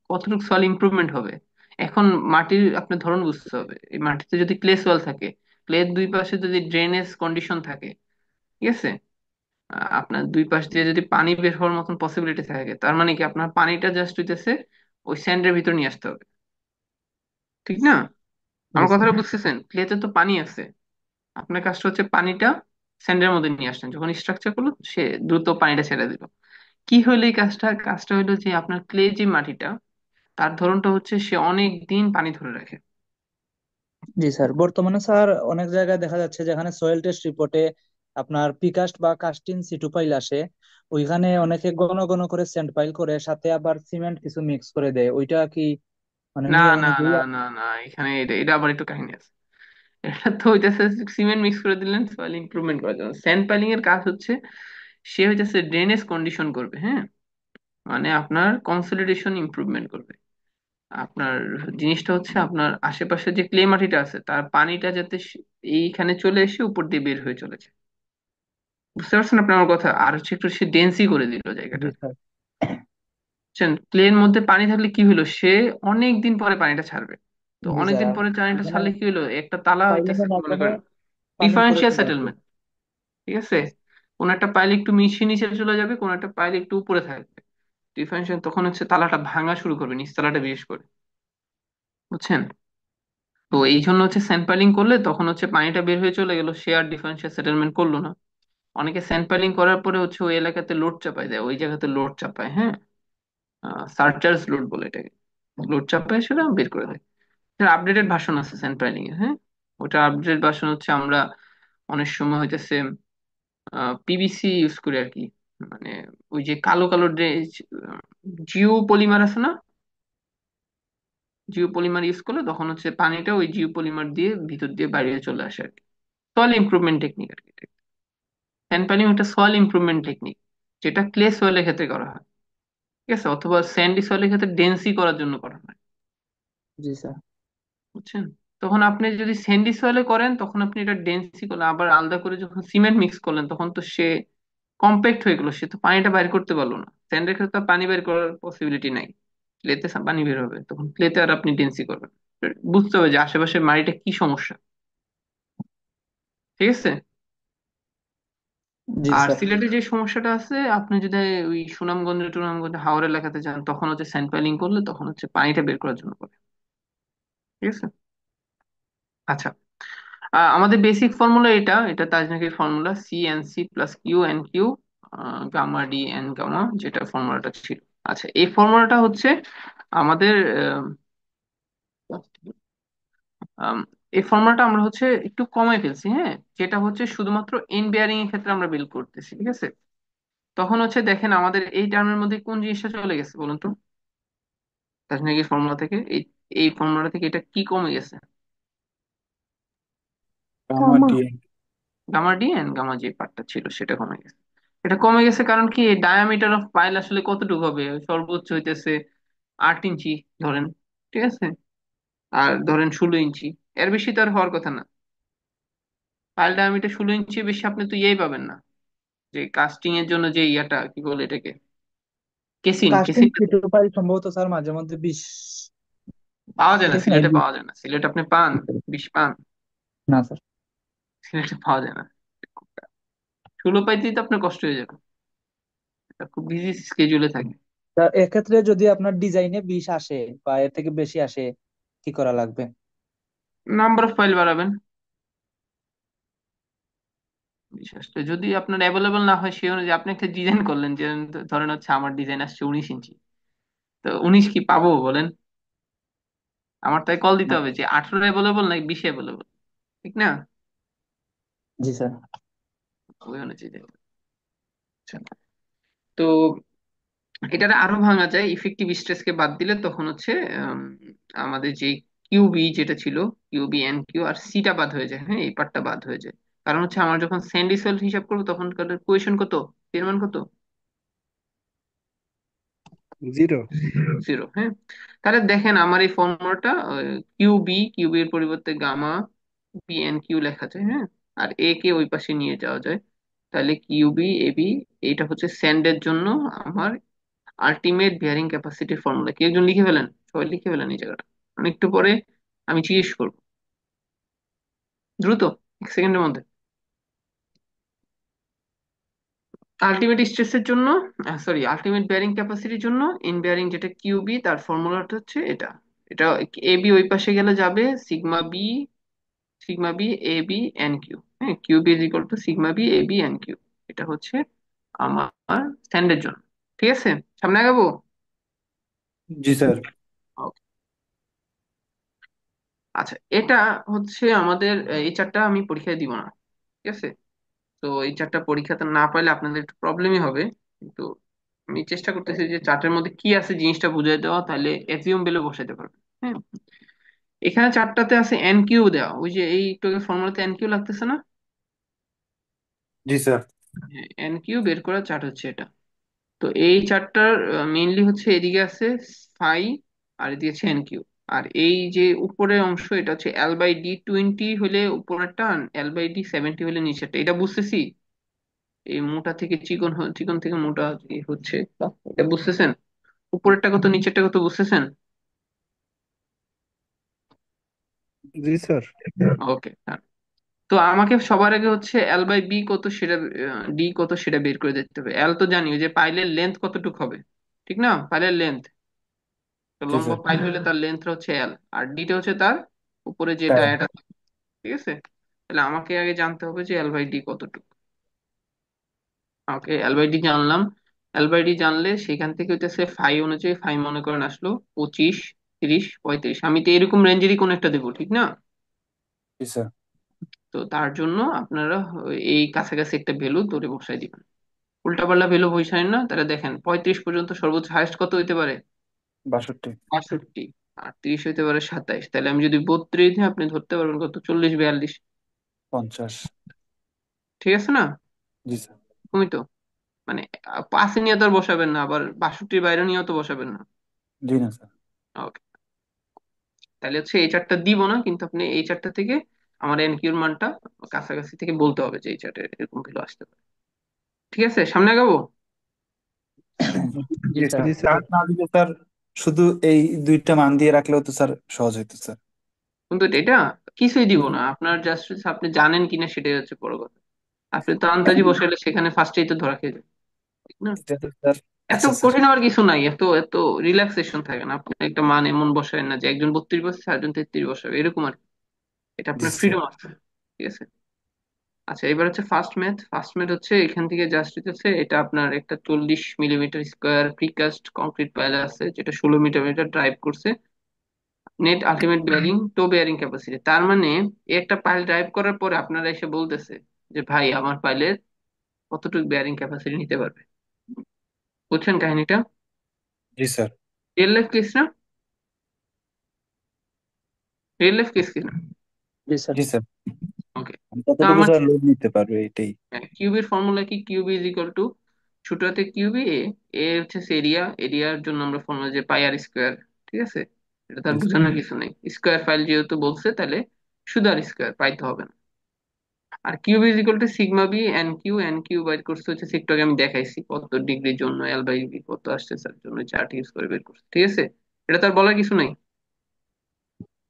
কতটুকু সয়েল ইমপ্রুভমেন্ট হবে। এখন মাটির আপনার ধরন বুঝতে হবে, এই মাটিতে যদি ক্লে সয়েল থাকে, ক্লের দুই পাশে যদি ড্রেনেজ কন্ডিশন থাকে, ঠিক আছে, আপনার দুই পাশ দিয়ে যদি পানি বের হওয়ার মতন পসিবিলিটি থাকে, তার মানে কি আপনার পানিটা জাস্ট হইতেছে ওই স্যান্ডের ভিতর নিয়ে আসতে হবে, ঠিক না? জি আমার স্যার। কথাটা বুঝতেছেন, ক্লেতে তো পানি আছে, আপনার কাজটা হচ্ছে পানিটা স্যান্ডের মধ্যে নিয়ে আসলেন, যখন স্ট্রাকচার করলো সে দ্রুত পানিটা ছেড়ে দিল। কি হইলো এই কাজটা হইলো যে আপনার ক্লে যে মাটিটা, তার ধরনটা হচ্ছে সে অনেক দিন পানি ধরে রাখে। জি স্যার, বর্তমানে স্যার অনেক জায়গায় দেখা যাচ্ছে যেখানে সয়েল টেস্ট রিপোর্টে আপনার পিকাস্ট বা কাস্টিং সিটু পাইল আসে, ওইখানে অনেকে ঘন ঘন করে স্যান্ড পাইল করে সাথে আবার সিমেন্ট কিছু মিক্স করে দেয়, ওইটা কি মানে না নিয়ম না অনুযায়ী? না না না, এখানে এটা এটা আবার একটু কাহিনী আছে। এটা তো হইতেছে সিমেন্ট মিক্স করে দিলেন সয়েল ইমপ্রুভমেন্ট করার জন্য, স্যান্ড পাইলিং এর কাজ হচ্ছে সে হইতেছে ড্রেনেজ কন্ডিশন করবে, হ্যাঁ, মানে আপনার কনসলিডেশন ইমপ্রুভমেন্ট করবে। আপনার জিনিসটা হচ্ছে আপনার আশেপাশে যে ক্লে মাটিটা আছে তার পানিটা যাতে এইখানে চলে এসে উপর দিয়ে বের হয়ে চলেছে, বুঝতে পারছেন আপনি আমার কথা? আর হচ্ছে একটু সে ডেন্সি করে দিল জি জায়গাটা। স্যার। বুঝছেন, ক্লের মধ্যে পানি থাকলে কি হলো, সে অনেক দিন পরে পানিটা ছাড়বে। তো জি অনেক স্যার, দিন আর পরে পানিটা এখানে ছাড়লে কি হলো, একটা তালা পাইলিং হইতেছে এর মনে মাধ্যমে করেন পানি উপরে ডিফারেন্সিয়াল চলে আসবে। সেটেলমেন্ট। ঠিক আছে, কোন একটা পাইল একটু মিশিয়ে নিচে চলে যাবে, কোন একটা পাইল একটু উপরে থাকবে, ডিফারেন্সিয়াল, তখন হচ্ছে তালাটা ভাঙা শুরু করবে, নিচ তালাটা বিশেষ করে, বুঝছেন? তো এই জন্য হচ্ছে স্যান্ড পাইলিং করলে তখন হচ্ছে পানিটা বের হয়ে চলে গেল, সে আর ডিফারেন্সিয়াল সেটেলমেন্ট করলো না। অনেকে স্যান্ড পাইলিং করার পরে হচ্ছে ওই এলাকাতে লোড চাপায় দেয়, ওই জায়গাতে লোড চাপায়, হ্যাঁ, সারচার্জ লোড বলে এটাকে, লোড চাপায় সেটা বের করে দেয়। এটার আপডেটেড ভার্সন আছে স্যান্ড পাইলিং এর, হ্যাঁ, ওটা আপডেটেড ভার্সন হচ্ছে আমরা অনেক সময় হইতেছে পিভিসি ইউজ করি আর কি, মানে ওই যে কালো কালো জিও পলিমার আছে না, জিও পলিমার ইউজ করলে তখন হচ্ছে পানিটা ওই জিও পলিমার দিয়ে ভিতর দিয়ে বাইরে চলে আসে আর কি। সয়েল ইমপ্রুভমেন্ট টেকনিক আর কি। স্যান্ড পাইলিং একটা সয়েল ইমপ্রুভমেন্ট টেকনিক, যেটা ক্লে সয়েলের ক্ষেত্রে করা হয়, ঠিক আছে, অথবা স্যান্ডি সয়েলের ক্ষেত্রে ডেন্সি করার জন্য করা হয়, জি স্যার। বুঝছেন? তখন আপনি যদি স্যান্ডি সয়েলে করেন তখন আপনি এটা ডেন্সি করলেন, আবার আলাদা করে যখন সিমেন্ট মিক্স করলেন তখন তো সে কম্প্যাক্ট হয়ে গেলো, সে তো পানিটা বাইর করতে পারলো না। স্যান্ডের ক্ষেত্রে তো পানি বের করার পসিবিলিটি নাই, ক্লেতে পানি বের হবে, তখন ক্লেতে আর আপনি ডেন্সি করবেন। বুঝতে হবে যে আশেপাশের মাটিটা কি সমস্যা, ঠিক আছে। জি আর স্যার। সিলেটে যে সমস্যাটা আছে, আপনি যদি ওই সুনামগঞ্জে টুনামগঞ্জে হাওড় এলাকাতে যান, তখন হচ্ছে স্যাম্পলিং করলে তখন হচ্ছে পানিটা বের করার জন্য করে। ঠিক আছে। আচ্ছা, আমাদের বেসিক ফর্মুলা এটা তাজনাকের formula C n c + q n q gamma D N gamma, যেটা ফর্মুলাটা ছিল। আচ্ছা, এই ফর্মুলাটা হচ্ছে আমাদের আম, এই ফর্মুলাটা আমরা হচ্ছে একটু কমাই ফেলছি, হ্যাঁ। যেটা হচ্ছে শুধুমাত্র এন বিয়ারিং এর ক্ষেত্রে আমরা বিল করতেছি, ঠিক আছে। তখন হচ্ছে দেখেন আমাদের এই টার্মের মধ্যে কোন জিনিসটা চলে গেছে বলুন তো। তাজনাকের ফর্মুলা থেকে এই এই ফর্মুলা থেকে এটা কি কমে গেছে? Gamma D. Gamma D and gamma যে পার্টটা ছিল সেটা কমে গেছে। এটা কমে গেছে কারণ কি, ডায়ামিটার অফ পাইল আসলে কতটুকু হবে? সর্বোচ্চ হইতেছে 8 ইঞ্চি ধরেন, ঠিক আছে। আর ধরেন 16 ইঞ্চি, এর বেশি তো আর হওয়ার কথা না। পাইল ডায়ামিটার 16 ইঞ্চি বেশি আপনি তো ইয়েই পাবেন না, যে কাস্টিং এর জন্য যে ইয়াটা কি বলে এটাকে, কেসিন কাস্টিং কেসিন। সিটু পাইল সম্ভবত স্যার মাঝে মধ্যে 20, পাওয়া যায় না 20 নাই সিলেটে, 20। পাওয়া যায় না সিলেটে, আপনি পান 20 পান? না স্যার। সিলেটে পাওয়া যায় না। 16 পাইতেই তো আপনার কষ্ট হয়ে যাবে, এটা খুব বিজি স্কেজুলে থাকে। তা এক্ষেত্রে যদি আপনার ডিজাইনে 20 আসে বা এর থেকে বেশি আসে, কি করা লাগবে? নাম্বার অফ ফাইল বাড়াবেন। বিশেষ করে যদি আপনার অ্যাভেলেবল না হয় সে অনুযায়ী আপনি একটা ডিজাইন করলেন, যে ধরেন হচ্ছে আমার ডিজাইন আসছে 19 ইঞ্চি, তো 19 কি পাবো বলেন? আমার তাই কল দিতে হবে যে 18 অ্যাভেলেবল নাকি 20 অ্যাভেলেবল, ঠিক না? জি স্যার। ওই অনুযায়ী দেখতে হবে। আচ্ছা, তো এটার আরো ভাঙা যায়, ইফেক্টিভ স্ট্রেসকে বাদ দিলে তখন হচ্ছে উম, আমাদের যে কিউবি যেটা ছিল, কিউবি এন কিউ আর সিটা বাদ হয়ে যায়, হ্যাঁ এই পার্টটা বাদ হয়ে যায়। কারণ হচ্ছে আমার যখন স্যান্ডি সয়েল হিসাব করবো তখন কোয়েশন কত, এর মান কত? জিরো। 0, হ্যাঁ। তাহলে দেখেন আমার এই ফর্মুলাটা কিউবি এর পরিবর্তে গামা বি এন কিউ লেখা যায়, হ্যাঁ। আর এ কে ওই পাশে নিয়ে যাওয়া যায়। তাহলে কিউবি এবি, এটা হচ্ছে স্যান্ডের জন্য আমার আলটিমেট বিয়ারিং ক্যাপাসিটির ফর্মুলা। কি একজন লিখে ফেলেন, সবাই লিখে ফেলেন এই জায়গাটা, একটু পরে আমি জিজ্ঞেস করবো, দ্রুত, 1 সেকেন্ডের মধ্যে। আলটিমেট স্ট্রেসের জন্য, সরি, আলটিমেট বেয়ারিং ক্যাপাসিটির জন্য ইন বেয়ারিং যেটা কিউবি, তার ফর্মুলাটা হচ্ছে এটা। এটা এবি ওই পাশে গেলে যাবে sigma B A B N Q, হ্যাঁ। Q B is equal to sigma B A B N Q. এটা হচ্ছে আমার স্ট্যান্ডের জন্য। ঠিক আছে, সামনে আগাবো। জি স্যার। Okay. আচ্ছা, এটা হচ্ছে আমাদের এই চারটা আমি পরীক্ষায় দিব না, ঠিক আছে। তো এই চারটা পরীক্ষাতে না পাইলে আপনাদের একটু প্রবলেমই হবে, কিন্তু আমি চেষ্টা করতেছি যে চার্টের মধ্যে কি আছে জিনিসটা বুঝিয়ে দেওয়া, তাহলে এজিউম বেলে বসাইতে পারবে, হ্যাঁ। এখানে চারটাতে আছে এন কিউ দেওয়া, ওই যে এই একটু ফর্মুলাতে এন কিউ লাগতেছে না? জি স্যার। এন কিউ বের করার চার্ট হচ্ছে এটা। তো এই চার্টটার মেইনলি হচ্ছে এদিকে আছে ফাই, আর এদিকে আছে এন কিউ। আর এই যে উপরের অংশ এটা হচ্ছে L/D 20 হলে উপরেরটা, L/D 70 হলে নিচেরটা, এটা বুঝতেছি। এই মোটা থেকে চিকন চিকন থেকে মোটা যে হচ্ছে, এটা বুঝতেছেন? উপরেরটা কত নিচেরটা কত বুঝতেছেন? জি স্যার। ওকে। তো আমাকে সবার আগে হচ্ছে L/B কত সেটা, ডি কত সেটা বের করে দিতে হবে। এল তো জানি, ওই যে পাইলের লেন্থ কতটুকু হবে, ঠিক না? পাইলের লেন্থ, জি লম্বা স্যার। পাইল হলে তার লেন্থ হচ্ছে এল, আর ডিটা হচ্ছে তার উপরে যে হ্যাঁ। ডায়াটা, ঠিক আছে। তাহলে আমাকে আগে জানতে হবে যে L/D কতটুকু। ওকে, L/D জানলাম। L/D জানলে সেখান থেকে হইতেছে ফাই অনুযায়ী, ফাই মনে করেন আসলো 25, 30, 35, আমি তো এরকম রেঞ্জেরই কোন একটা দেবো, ঠিক না? জি স্যার। তো তার জন্য আপনারা এই কাছাকাছি একটা ভ্যালু ধরে বসাই দিবেন। উল্টাপাল্টা ভ্যালু বসাই না, তাহলে দেখেন 35 পর্যন্ত সর্বোচ্চ হাইস্ট কত হইতে পারে? 62। 62। আর 30 হইতে পারে 27, তাহলে আমি যদি 32 দিই আপনি ধরতে পারবেন কত, 40, 42। 50। ঠিক আছে না? জি স্যার। তুমি তো মানে পাশে নিয়ে তো আর বসাবেন না, আবার 62-র বাইরে নিয়েও তো বসাবেন না। জি না স্যার। ওকে, তাহলে হচ্ছে এই চারটা দিব না, কিন্তু আপনি এই চারটা থেকে আমার এন কিউর মানটা কাছাকাছি থেকে বলতে হবে যে এই চার্টে এরকম ভ্যালু আসতে পারে। ঠিক আছে, সামনে আগাবো। জি জি স্যার। স্যার, চার্ট না দিলে স্যার শুধু এই দুইটা মান দিয়ে রাখলেও তো স্যার সহজ হইতো স্যার। কিন্তু এটা কিছুই দিব না, আপনার জাস্ট আপনি জানেন কিনা সেটাই হচ্ছে বড় কথা। আপনি তো আন্দাজি বসাইলে সেখানে ফার্স্টেই তো ধরা খেয়ে যাবে, ঠিক না? এটা তো স্যার, এত আচ্ছা স্যার। কঠিন হওয়ার কিছু নাই, এত এত রিল্যাক্সেশন থাকে না। আপনি একটা মান এমন বসায় না যে একজন 32 বছর একজন 33 বছর এরকম আর কি। এটা জি আপনার স্যার। ফ্রিডম আছে, ঠিক আছে? আচ্ছা, এবার হচ্ছে ফার্স্ট ম্যাথ। ফার্স্ট ম্যাথ হচ্ছে এখান থেকে জাস্ট হচ্ছে এটা আপনার একটা 40 millimetre square precast concrete pile আছে যেটা 16 মিটার ড্রাইভ করছে। Net ultimate bearing to bearing capacity, তার মানে এই একটা পাইল ড্রাইভ করার পরে আপনারা এসে বলতেছে যে ভাই আমার পাইলের কতটুকু বেয়ারিং ক্যাপাসিটি নিতে পারবে। বুঝছেন কাহিনীটা? জি স্যার। রিয়েল লাইফ কেস না? রিয়েল লাইফ কেস কিনা? জি স্যার। জি স্যার। ওকে। তো কতটুকু আমার স্যার লোড নিতে পারবে এটাই। কিউবের ফর্মুলা কি? কিউবি ইজ ইকুয়াল টু ছোট হাতে কিউবি এ, এ হচ্ছে এরিয়া, এরিয়ার জন্য আমরা ফর্মুলা যে পাই আর স্কোয়ার, ঠিক আছে? এটা তার জি স্যার। বোঝানোর কিছু নেই, স্কোয়ার ফাইল যেহেতু বলছে তাহলে শুধু আর স্কোয়ার পাইতে হবে না। আর Q B is equal to sigma B N Q, N Q বাইর করতে হচ্ছে একটু আগে আমি দেখাইছি কত ডিগ্রির জন্য এল বাই বি কত আসছে তার জন্য চার্ট ইউজ করে বের করছে, ঠিক আছে? এটা তার বলার কিছু নাই,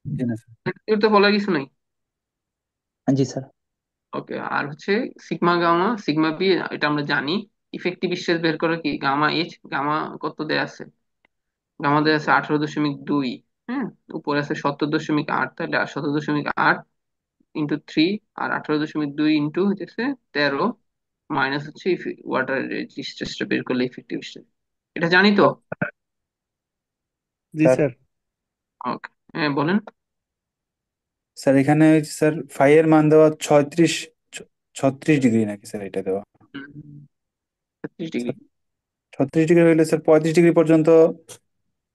জি না স্যার। এটা তো বলার কিছু নাই। জি স্যার। ওকে, আর হচ্ছে সিগমা গামা সিগমা বি, এটা আমরা জানি। ইফেক্টিভ স্ট্রেস বের করে কি গামা এইচ, গামা কত দেয়া আছে? গামা দেয়া আছে 18.2। হ্যাঁ, উপরে আছে 70.8, তাহলে 70.8 ইন্টু 3, আর 18.2 ইন্টু হচ্ছে 13, মাইনাস হচ্ছে ওয়াটার স্ট্রেসটা বের করলে ইফেক্টিভ স্ট্রেস। এটা জানি তো। জি স্যার, স্যার। ওকে, হ্যাঁ বলেন। স্যার এখানে হচ্ছে স্যার ফাই এর মান দেওয়া 36 ডিগ্রি নাকি স্যার এটা দেওয়া? 36 ডিগ্রি। স্যার 36 ডিগ্রি হইলে স্যার 35 ডিগ্রি পর্যন্ত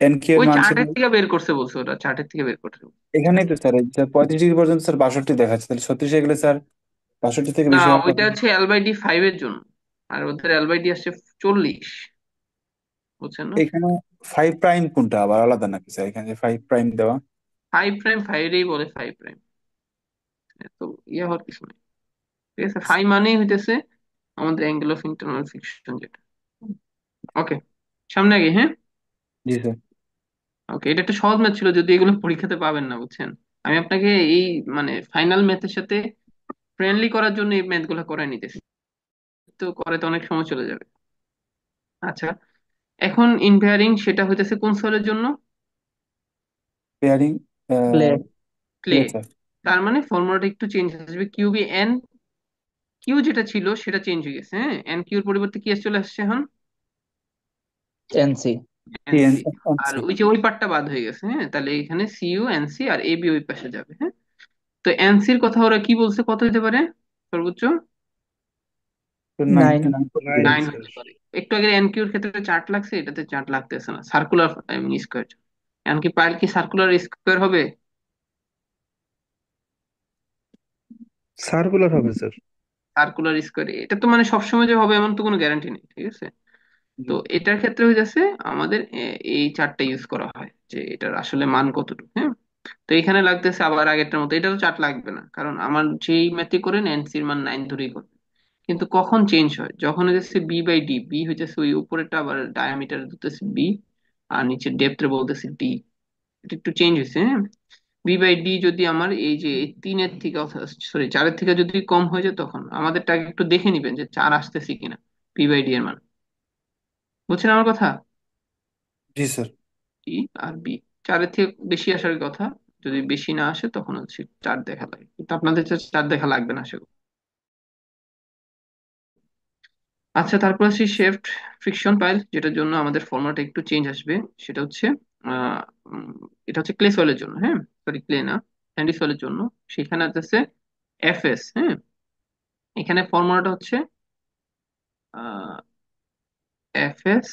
এন কিউ এর ওই মান ছিল। চার্টের থেকে বের করছে বলছে, ওটা চার্টের থেকে বের করছে বলছে। এখানেই তো স্যার, এই স্যার 35 ডিগ্রি পর্যন্ত স্যার 62 দেখাচ্ছে, তাহলে 36 গেলে স্যার 62 থেকে না, বেশি হওয়ার ওইটা কথা। হচ্ছে এল বাই ডি 5 এর জন্য, আর ওদের এল বাই ডি আসছে 40, বুঝছেন না? এখানে 5 প্রাইম কোনটা আবার আলাদা নাকি স্যার, এখানে 5 প্রাইম দেওয়া? 5 প্রাইম 5 বলে 5 প্রাইম, তো ইয়ে হওয়ার কিছু নেই, ঠিক আছে? 5 মানেই হইতেছে আমাদের অ্যাঙ্গেল অফ ইন্টারনাল ফিকশন যেটা। ওকে, সামনে আগে, হ্যাঁ। জি স্যার। ওকে, এটা একটা সহজ ম্যাথ ছিল, যদি এগুলো পরীক্ষাতে পাবেন না, বুঝছেন? আমি আপনাকে এই মানে ফাইনাল ম্যাথের সাথে ফ্রেন্ডলি করার জন্য এই ম্যাথ গুলো করাই নিতেছি, তো করাতে অনেক সময় চলে যাবে। আচ্ছা, এখন ইনভেয়ারিং সেটা হইতেছে কোন সয়েলের জন্য? পেয়ারিং। প্লে। ক্লে। স্যার। তার মানে ফর্মুলাটা একটু চেঞ্জ আসবে, কিউবি এন কিউ যেটা ছিল সেটা চেঞ্জ হয়ে গেছে, হ্যাঁ, এন কিউর পরিবর্তে কি চলে আসছে এখন? এনসি। এনসি। আর টিএনসি। ওই যে ওই পার্টটা বাদ হয়ে গেছে, হ্যাঁ, তাহলে এখানে সিইউ এনসি আর এবি ওই পাশে যাবে, হ্যাঁ। তো এনসির কথা ওরা কি বলছে, কত হতে পারে সর্বোচ্চ? 9। 9 9 স্যার। হতে পারে। একটু আগে এনকিউর ক্ষেত্রে চার্ট লাগছে, এটাতে চার্ট লাগতেছে না, সার্কুলার স্কোয়ার। এমনকি পাইল কি সার্কুলার স্কোয়ার হবে? সার্কুলার হবে স্যার। সার্কুলার স্কোয়ার এটা তো মানে সবসময় যে হবে এমন তো কোনো গ্যারান্টি নেই, ঠিক আছে? তো জি। এটার ক্ষেত্রে হয়ে যাচ্ছে আমাদের এই চার্টটা ইউজ করা হয় যে এটার আসলে মান কতটুকু, হ্যাঁ। তো এখানে লাগতেছে আবার আগেরটার মতো, এটা তো চার্ট লাগবে না কারণ আমার যেই ম্যাথে করেন এনসির মান 9 ধরেই করবে। কিন্তু কখন চেঞ্জ হয়, যখন হচ্ছে বি বাই ডি, বি হইতেছে ওই উপরেরটা আবার ডায়ামিটার দিতেছে বি, আর নিচে ডেপথে বলতেছে ডি, এটা একটু চেঞ্জ হয়েছে, হ্যাঁ। বি বাই ডি যদি আমার এই যে এই 3-এর থেকে, সরি 4-এর থেকে যদি কম হয়ে যায় তখন আমাদেরটা আগে একটু দেখে নিবেন যে 4 আসতেছে কিনা বি বাই ডি এর মান। বুঝছেন আমার কথা? জি স্যার। ই আর বি, 4-এর থেকে বেশি আসার কথা, যদি বেশি না আসে তখন হচ্ছে 4 দেখা লাগে, কিন্তু আপনাদের 4 দেখা লাগবে না সেগুলো। আচ্ছা, তারপর আসি শেফট ফ্রিকশন পাইল, যেটার জন্য আমাদের ফর্মুলাটা একটু চেঞ্জ আসবে। সেটা হচ্ছে আহ এটা হচ্ছে ক্লে সয়েলের জন্য, হ্যাঁ, সরি ক্লে না, স্যান্ডি সয়েলের জন্য। সেখানে আছে এফএস, হ্যাঁ। এখানে ফর্মুলাটা হচ্ছে এফএস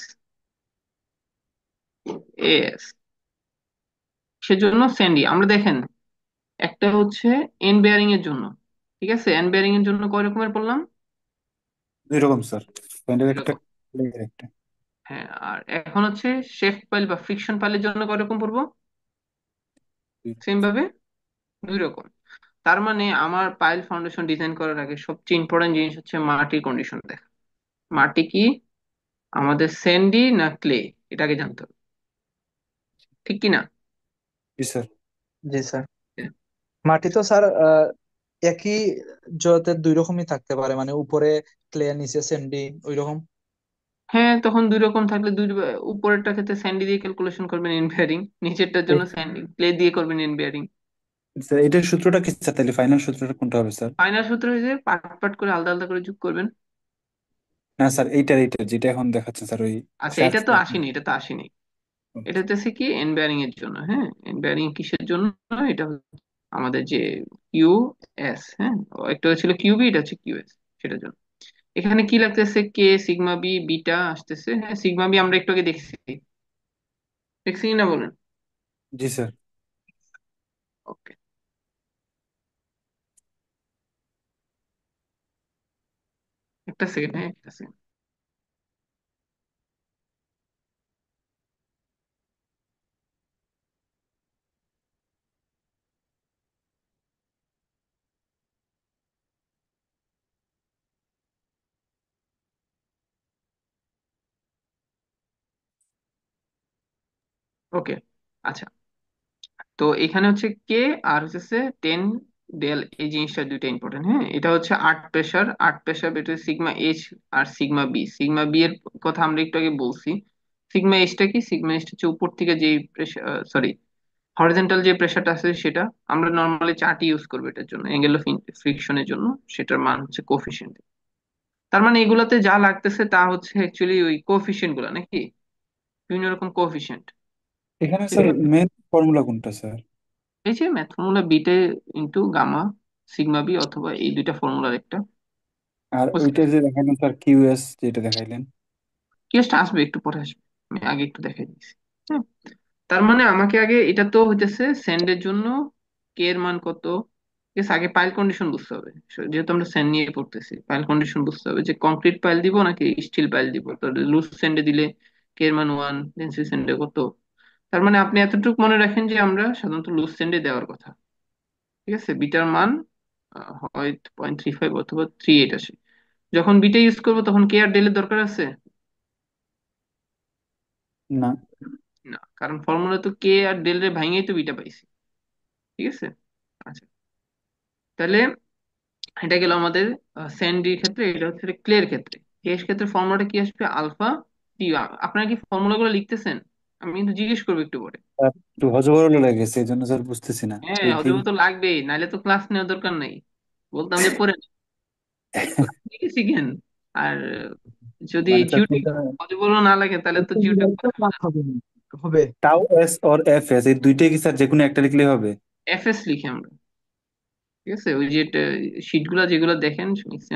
এস, সেজন্য স্যান্ডি। আমরা দেখেন একটা হচ্ছে এন বেয়ারিং এর জন্য, ঠিক আছে? এন বেয়ারিং এর জন্য কয় রকমের বললাম? 2 রকম স্যার, প্যান্ডেল একটা, এরকম। প্লেটের একটা। হ্যাঁ, আর এখন হচ্ছে শেফ পাইল বা ফ্রিকশন পাইলের জন্য কয় রকম পড়বো? সেম ভাবে 2 রকম। তার মানে আমার পাইল ফাউন্ডেশন ডিজাইন করার আগে সবচেয়ে ইম্পর্টেন্ট জিনিস হচ্ছে মাটির কন্ডিশন দেখা। মাটি কি আমাদের স্যান্ডি না ক্লে, এটাকে জানতে হবে, ঠিক কি না? জি স্যার। জি স্যার। মাটি তো স্যার একই জগতের দুই রকমই থাকতে পারে, মানে উপরে ক্লে নিচে স্যান্ডি ওই রকম। হ্যাঁ, তখন দুই রকম থাকলে উপরেরটা ক্ষেত্রে স্যান্ডি দিয়ে ক্যালকুলেশন করবেন এন্ড বেয়ারিং, নিচেরটার জন্য স্যান্ডি ক্লে দিয়ে করবেন এন্ড বেয়ারিং। স্যার এটার সূত্রটা কি স্যার, তাহলে ফাইনাল সূত্রটা কোনটা হবে স্যার? ফাইনাল সূত্র হয়েছে পার্ট পার্ট করে আলাদা আলাদা করে যোগ করবেন। না স্যার, এইটার যেটা এখন দেখাচ্ছে স্যার, ওই আচ্ছা, এটা শ্যাফ্ট। তো আসেনি, এটা তো আসেনি। এটা হচ্ছে কি এন্ড বেয়ারিং এর জন্য। হ্যাঁ, এন্ড বেয়ারিং কিসের জন্য? এটা হচ্ছে আমাদের যে কিউ এস, হ্যাঁ, একটা ছিল কিউবি, এটা হচ্ছে কিউ এস, সেটার জন্য। এখানে কি লাগতেছে? কে সিগমা বি বিটা আসতেছে। হ্যাঁ, সিগমা বি আমরা একটু আগে দেখছি, দেখছি কি না বলেন? জি স্যার। ওকে, একটা সেকেন্ড, হ্যাঁ একটা সেকেন্ড। ওকে, আচ্ছা। তো এখানে হচ্ছে কে আর হচ্ছে 10 ডেল, এই জিনিসটা দুইটা ইম্পর্টেন্ট। হ্যাঁ, এটা হচ্ছে আট প্রেসার বেটে sigma H R sigma B. Sigma B এর কথা আমরা একটু আগে বলছি। সিগমা এইচটা কি? সিগমা এইচটা হচ্ছে উপর থেকে যে প্রেসার, সরি, হরিজন্টাল যে প্রেসারটা আছে সেটা। আমরা নর্মালি চার্ট ইউজ করবো এটার জন্য, অ্যাঙ্গেল অফ ফ্রিকশনের জন্য। সেটার মান হচ্ছে কোফিশিয়েন্ট। তার মানে এগুলাতে যা লাগতেছে তা হচ্ছে অ্যাকচুয়ালি ওই কোফিশিয়েন্ট গুলা নাকি, বিভিন্ন রকম কোফিশিয়েন্ট। এখানে স্যার মেন ফর্মুলা কোনটা স্যার? এই যে ম্যাথ ফর্মুলা বিটে ইন্টু গামা সিগমা বি, অথবা এই দুইটা ফর্মুলার একটা। আর বুঝতে ওইটা যে দেখাইলেন স্যার, কিউএস যেটা দেখাইলেন। কেসটা আসবে, একটু পরে আসবে, আমি আগে একটু দেখাই দিচ্ছি। হ্যাঁ, তার মানে আমাকে আগে এটা তো হইতেছে স্যান্ডের জন্য কে এর মান কত। ঠিক আছে, আগে পাইল কন্ডিশন বুঝতে হবে। যেহেতু আমরা স্যান্ড নিয়ে পড়তেছি, পাইল কন্ডিশন বুঝতে হবে যে কংক্রিট পাইল দিব নাকি স্টিল পাইল দিব। তো লুজ স্যান্ডে দিলে কে এর মান 1, ডেন্সিটি স্যান্ডে কত। তার মানে আপনি এতটুকু মনে রাখেন যে আমরা সাধারণত লুজ স্যান্ডে দেওয়ার কথা। ঠিক আছে, বিটার মান হয় 0.35 অথবা 38 আসে। যখন বিটা ইউজ করবো তখন কে আর ডেলের দরকার আছে? না। না, কারণ ফর্মুলা তো কে আর ডেল রে ভাঙিয়েই তো বিটা পাইছি। ঠিক আছে, আচ্ছা। তাহলে এটা গেল আমাদের স্যান্ডির ক্ষেত্রে। এটা হচ্ছে ক্লের ক্ষেত্রে। এর ক্ষেত্রে ফর্মুলাটা কি আসবে? Alpha T. আপনারা কি ফর্মুলা গুলো লিখতেছেন? আমি কিন্তু জিজ্ঞেস করবো একটু পরে। স্যার একটু হজবরল লেগেছে, এই জন্য স্যার বুঝতেছি না হ্যাঁ, কি কি। অজব তো লাগবেই, নাইলে তো ক্লাস নেওয়ার দরকার নাই। বলতাম যে পরে লিখে শিখেন। আর যদি মানে স্যার জিওটেক কোনটা? অজব না লাগে তাহলে তো একটা জিওটেক মিলাই তো ক্লাস হবে না। হবে। টাউ এস আর এফ এস, এই দুইটাই কি স্যার যে কোনো একটা লিখলেই হবে? এফএস লিখি আমরা। ঠিক আছে, ওই যে শিট গুলা যেগুলো দেখেন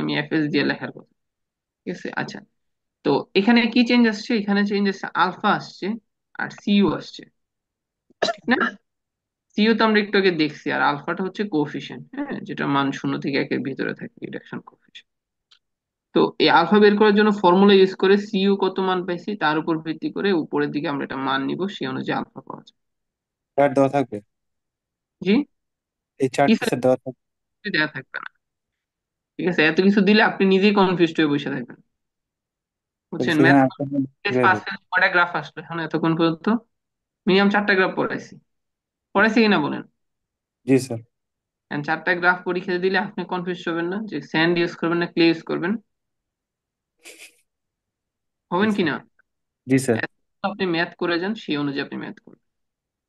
আমি এফএস দিয়ে লেখার কথা। ঠিক আছে, আচ্ছা। তো এখানে কি চেঞ্জ আসছে? এখানে চেঞ্জ আসছে আলফা আসছে আর সিইউ আসছে, ঠিক না? সিইউ তো আমরা একটু আগে দেখছি, আর আলফাটা হচ্ছে কোফিশিয়েন্ট, হ্যাঁ, যেটা মান 0 থেকে 1-এর ভিতরে থাকে, রিডাকশন কোফিশিয়েন্ট। তো এই আলফা বের করার জন্য ফর্মুলা ইউজ করে সিইউ কত মান পাইছি তার উপর ভিত্তি করে উপরের দিকে আমরা একটা মান নিব, সেই অনুযায়ী আলফা পাওয়া যায়। চার্ট দেওয়া থাকবে? জি, এই চার্ট কি কি স্যার দেওয়া থাকবে? দেওয়া থাকবে না। ঠিক আছে, এত কিছু দিলে আপনি নিজেই কনফিউজড হয়ে বসে থাকবেন। তাহলে বুঝছেন? সেখানে ম্যাথ আসার কিভাবে? পাস কয়টা গ্রাফ আসলো এখন এতক্ষণ পর্যন্ত? মিনিমাম 4টা গ্রাফ পড়াইছি। পড়াইছি কিনা বলেন? জি স্যার। And 4টা গ্রাফ পরীক্ষা দিলে আপনি কনফিউজ হবেন না যে স্যান্ড ইউজ করবেন না ক্লে ইউজ করবেন? জি হবেন স্যার। কিনা? জি স্যার। এত আপনি ম্যাথ করে যান, সেই অনুযায়ী আপনি ম্যাথ করবেন।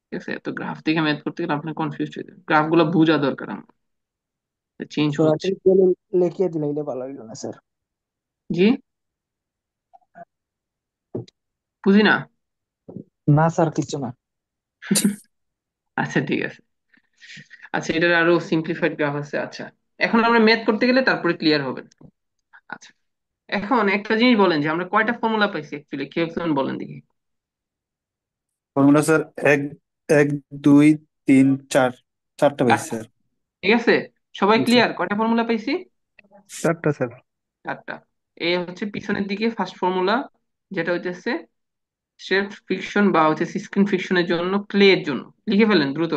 ঠিক আছে, এত গ্রাফ দেখে ম্যাথ করতে গেলে আপনি কনফিউজ হয়ে যাবেন। গ্রাফ গুলো বোঝা দরকার আমার, চেঞ্জ হচ্ছে। সরাসরি পেলে লিখিয়ে দিলে ভালো হইলো না স্যার? জি, বুঝি না। না স্যার, কিছু না। আচ্ছা, ঠিক আছে। আচ্ছা, এটার আরো সিম্পলিফাইড গ্রাফ আছে। আচ্ছা, এখন আমরা ম্যাথ করতে গেলে তারপরে ক্লিয়ার হবেন। আচ্ছা, এখন একটা জিনিস বলেন যে আমরা কয়টা ফর্মুলা পাইছি অ্যাকচুয়ালি, কি একজন বলেন দেখি। ফর্মুলা স্যার এক, এক, দুই, তিন, চার, চারটা পাইছি চারটা। স্যার। ঠিক আছে, সবাই জি স্যার। ক্লিয়ার কয়টা ফর্মুলা পাইছি? চারটা স্যার। 4টা। এই হচ্ছে পিছনের দিকে ফার্স্ট ফর্মুলা, যেটা হইতেছে স্ট্রেপ ফ্রিকশন বা হচ্ছে স্ক্রিন ফ্রিকশনের জন্য ক্লে এর জন্য। লিখে ফেলেন দ্রুত।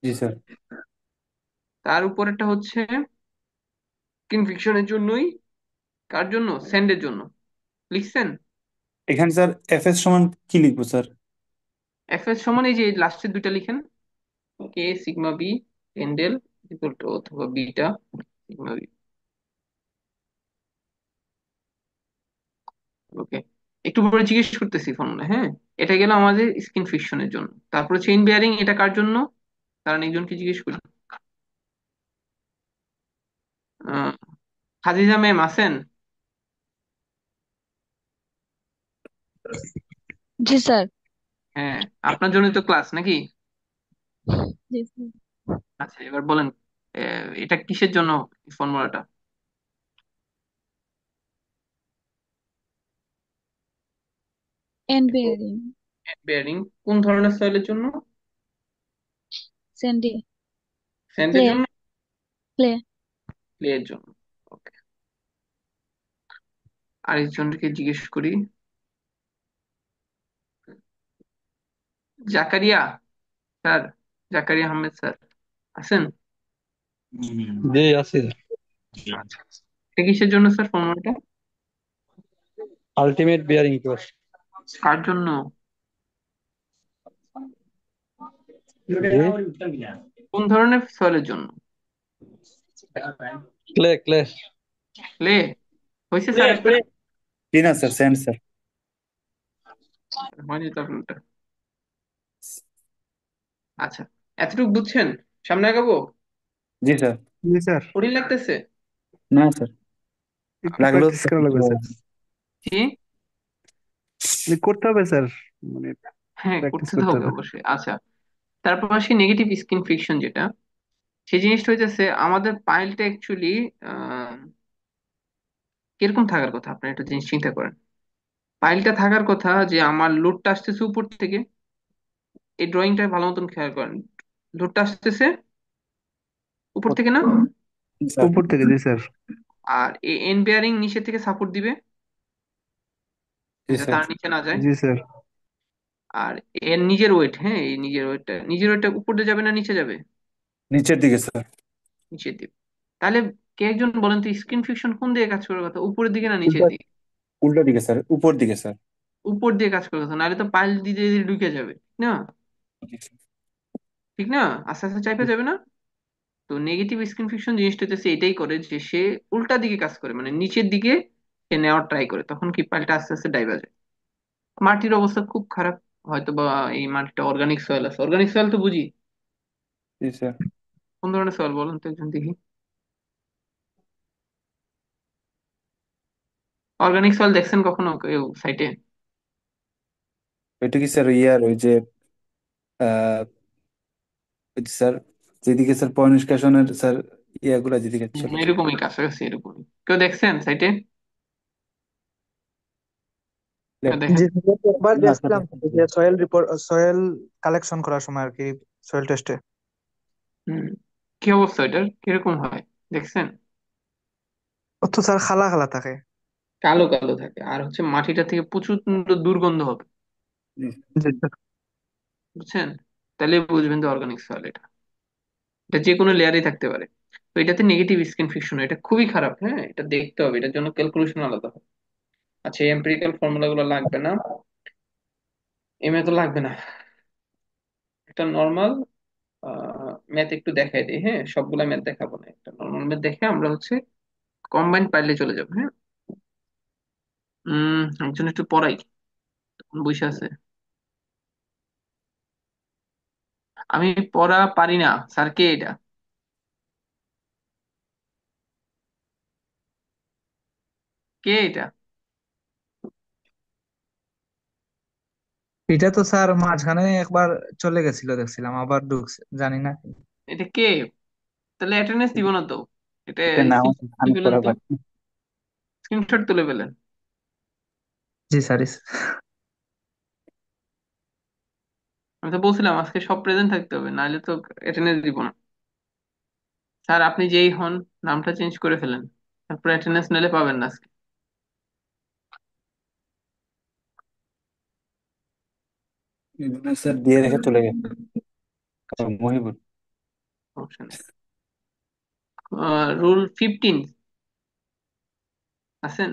জি স্যার। তার উপরেরটা হচ্ছে স্ক্রিন ফ্রিকশনের জন্যই, কার জন্য? স্যান্ডের জন্য। লিখছেন? এখানে স্যার এফ এস সমান কি লিখবো স্যার? এফ এস সমান এই যে লাস্টের দুইটা লিখেন, কে sigma B. N del equal to অথবা বিটা সিগমা বি। ওকে, একটু পরে জিজ্ঞেস করতেছি ফর্মুলা, হ্যাঁ। এটা গেল আমাদের স্কিন ফ্রিকশনের জন্য। তারপরে চেইন বেয়ারিং, এটা কার জন্য? কারণ একজনকে জিজ্ঞেস করি। আহ, খাদিজা ম্যাম আছেন? জি স্যার। হ্যাঁ, আপনার জন্য তো ক্লাস নাকি? জি স্যার। আচ্ছা, এবার বলেন, এটা কিসের জন্য ফর্মুলাটা? And bearing. বেয়ারিং কোন ধরনের সয়েলের জন্য? স্যান্ডি। স্যান্ডের ক্লে। জন্য? ক্লে। ক্লে এর জন্য। ওকে, আরেকজনকে জিজ্ঞেস করি। জাকারিয়া স্যার, জাকারিয়া আহমেদ স্যার আছেন? জি আছি। আচ্ছা, এটা কিসের জন্য স্যার ফর্মুলাটা? Ultimate bearing course. কার জন্য? কোন ধরনের সয়েলের জন্য? Clay clay. ক্লে। হয়েছে স্যার একটা? কি না স্যার, সেন্ড স্যার। হয়নি তো আপনারটা। আচ্ছা, এতটুকু বুঝছেন? সামনে আগাবো? জি স্যার। জি স্যার, কঠিন লাগতেছে? না স্যার, একটু লাগলো প্র্যাকটিস স্যার করা কিছু লাগবে হবে স্যার। না। কি? করতে হবে স্যার, মানে হ্যাঁ, প্র্যাকটিস করতে তো করতে হবে হবে। অবশ্যই। আচ্ছা, তারপর আসি নেগেটিভ স্কিন ফ্রিকশন যেটা, সেই জিনিসটা হইতেছে আমাদের পাইলটা অ্যাকচুয়ালি কিরকম থাকার কথা। আপনি একটা জিনিস চিন্তা করেন, পাইলটা থাকার কথা যে আমার লোডটা আসতেছে উপর থেকে। এই ড্রয়িংটা ভালো মতন খেয়াল করেন, লোডটা আসতেছে উপর থেকে না? জি স্যার। উপর থেকে, জি স্যার। আর এই এন বেয়ারিং নিচে থেকে সাপোর্ট দিবে, জি এটা স্যার। তার নিচে না যায়। জি স্যার। আর এর নিজের ওয়েট, হ্যাঁ, এই নিজের ওয়েটটা উপর দিয়ে যাবে না নিচে যাবে? নিচের দিকে স্যার। নিচের দিকে। তাহলে কে একজন বলেন তো, স্কিন ফ্রিকশন কোন দিকে কাজ করার কথা, উপরের দিকে না নিচের উল্টা, দিকে? উল্টা দিকে স্যার, উপর দিকে স্যার। উপর দিয়ে কাজ করার কথা, নাহলে তো পাইল দিতে দিতে ঢুকে যাবে, ঠিক না? জি স্যার। ঠিক না? আস্তে আস্তে চাইপে যাবে না? তো নেগেটিভ স্কিন ফ্রিকশন জিনিসটা হচ্ছে এটাই করে যে সে উল্টা দিকে কাজ করে, মানে নিচের দিকে সে নেওয়ার ট্রাই করে, তখন কি পাল্টা আস্তে আস্তে ডাইভা যায়। মাটির অবস্থা খুব খারাপ, হয়তো বা এই মাটিটা অর্গানিক সয়েল আছে। অর্গানিক সয়েল তো বুঝি। জি স্যার। কোন ধরনের সয়েল বলেন তো একজন দেখি? অর্গানিক সয়েল দেখছেন কখনো কেউ সাইটে? ওইটা কি স্যার ইয়ার ওই যে ওই যে স্যার, যেদিকে স্যার পয় নিষ্কাশনের স্যার ইয়াগুলা যেদিকে ছিল স্যার। এরকমই কাছাকাছি, এরকমই। কেউ দেখছেন সাইটে? কেউ ল্যাব- দেখেন? জি স্যার, একবার না স্যার, দেখছিলাম যে সয়েল রিপোর্ট, সয়েল কালেকশন করার সময় আর কি, সয়েল টেস্টে। হম, কি অবস্থা এটার, কিরকম হয় দেখছেন? ও তো স্যার খালা খালা থাকে। কালো কালো থাকে, আর হচ্ছে মাটিটা থেকে প্রচুর দুর্গন্ধ হবে। জি জি স্যার। বুঝছেন? তাহলে বুঝবেন যে অর্গানিক সয়েল এটা। এটা যে কোনো লেয়ারে থাকতে পারে। তো এটাতে নেগেটিভ স্কিন ফিকশন, এটা খুবই খারাপ। হ্যাঁ, এটা দেখতে হবে, এটার জন্য ক্যালকুলেশন আলাদা হবে। আচ্ছা, এই এম্পিরিক্যাল ফর্মুলা গুলো লাগবে না, এমএ তো লাগবে না। একটা নর্মাল ম্যাথ একটু দেখাই দিই, হ্যাঁ, সবগুলা ম্যাথ দেখাবো না, একটা নর্মাল ম্যাথ দেখে আমরা হচ্ছে কম্বাইন্ড পাইলে চলে যাবো, হ্যাঁ। একজন একটু পড়াই, তখন বসে আছে। আমি পড়া পারি না স্যার, কে এটা? কে এটা? এটা তো স্যার মাঝখানে একবার চলে গেছিল দেখছিলাম, আবার ঢুকছে, জানি না। এটা কে? তাহলে অ্যাটেন্ডেন্স দিব না তো। এটা এটা নাম স্ক্রিনশট তুলে আমি ফেলেন পড়া তো, পারি না। স্ক্রিনশট তুলে ফেলেন। জি স্যার। আমি তো বলছিলাম আজকে সব প্রেজেন্ট থাকতে হবে, নাহলে তো অ্যাটেন্ডেন্স দিব না। স্যার আপনি যেই হন, নামটা চেঞ্জ করে ফেলেন, তারপর অ্যাটেন্ডেন্স নিলে পাবেন না আজকে। স্যার দিয়ে রেখে চলে গেছে। ও, মহিবুল। সমস্যা নেই। রুল 15 আছেন?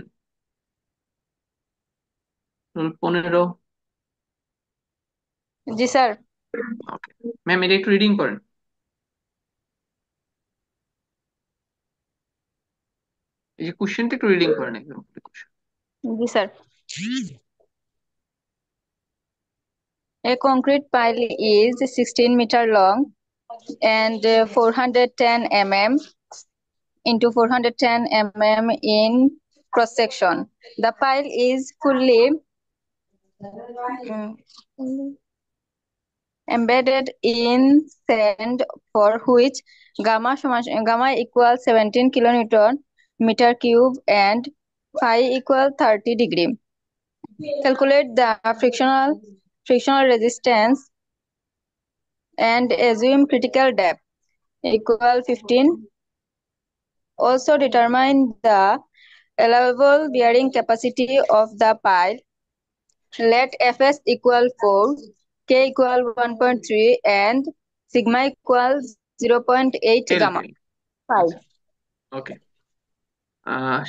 রুল 15। জি স্যার। ওকে ম্যাম, এটা একটু রিডিং করেন। এই যে কোশ্চেনটা একটু রিডিং করেন একদম question। जी sir. A concrete pile is 16 meter long and 410 mm into 410 mm in cross section. The pile is fully mm, embedded in sand for which gamma equals 17 kilonewton meter cube and phi equals 30 degree. Calculate the frictional resistance and assume critical depth equal 15. Also determine the allowable bearing capacity of the pile. Let Fs equal 4, K equal 1.3 and sigma equal 0.8 ফেল gamma. ফেল। 5. আচ্ছা, okay.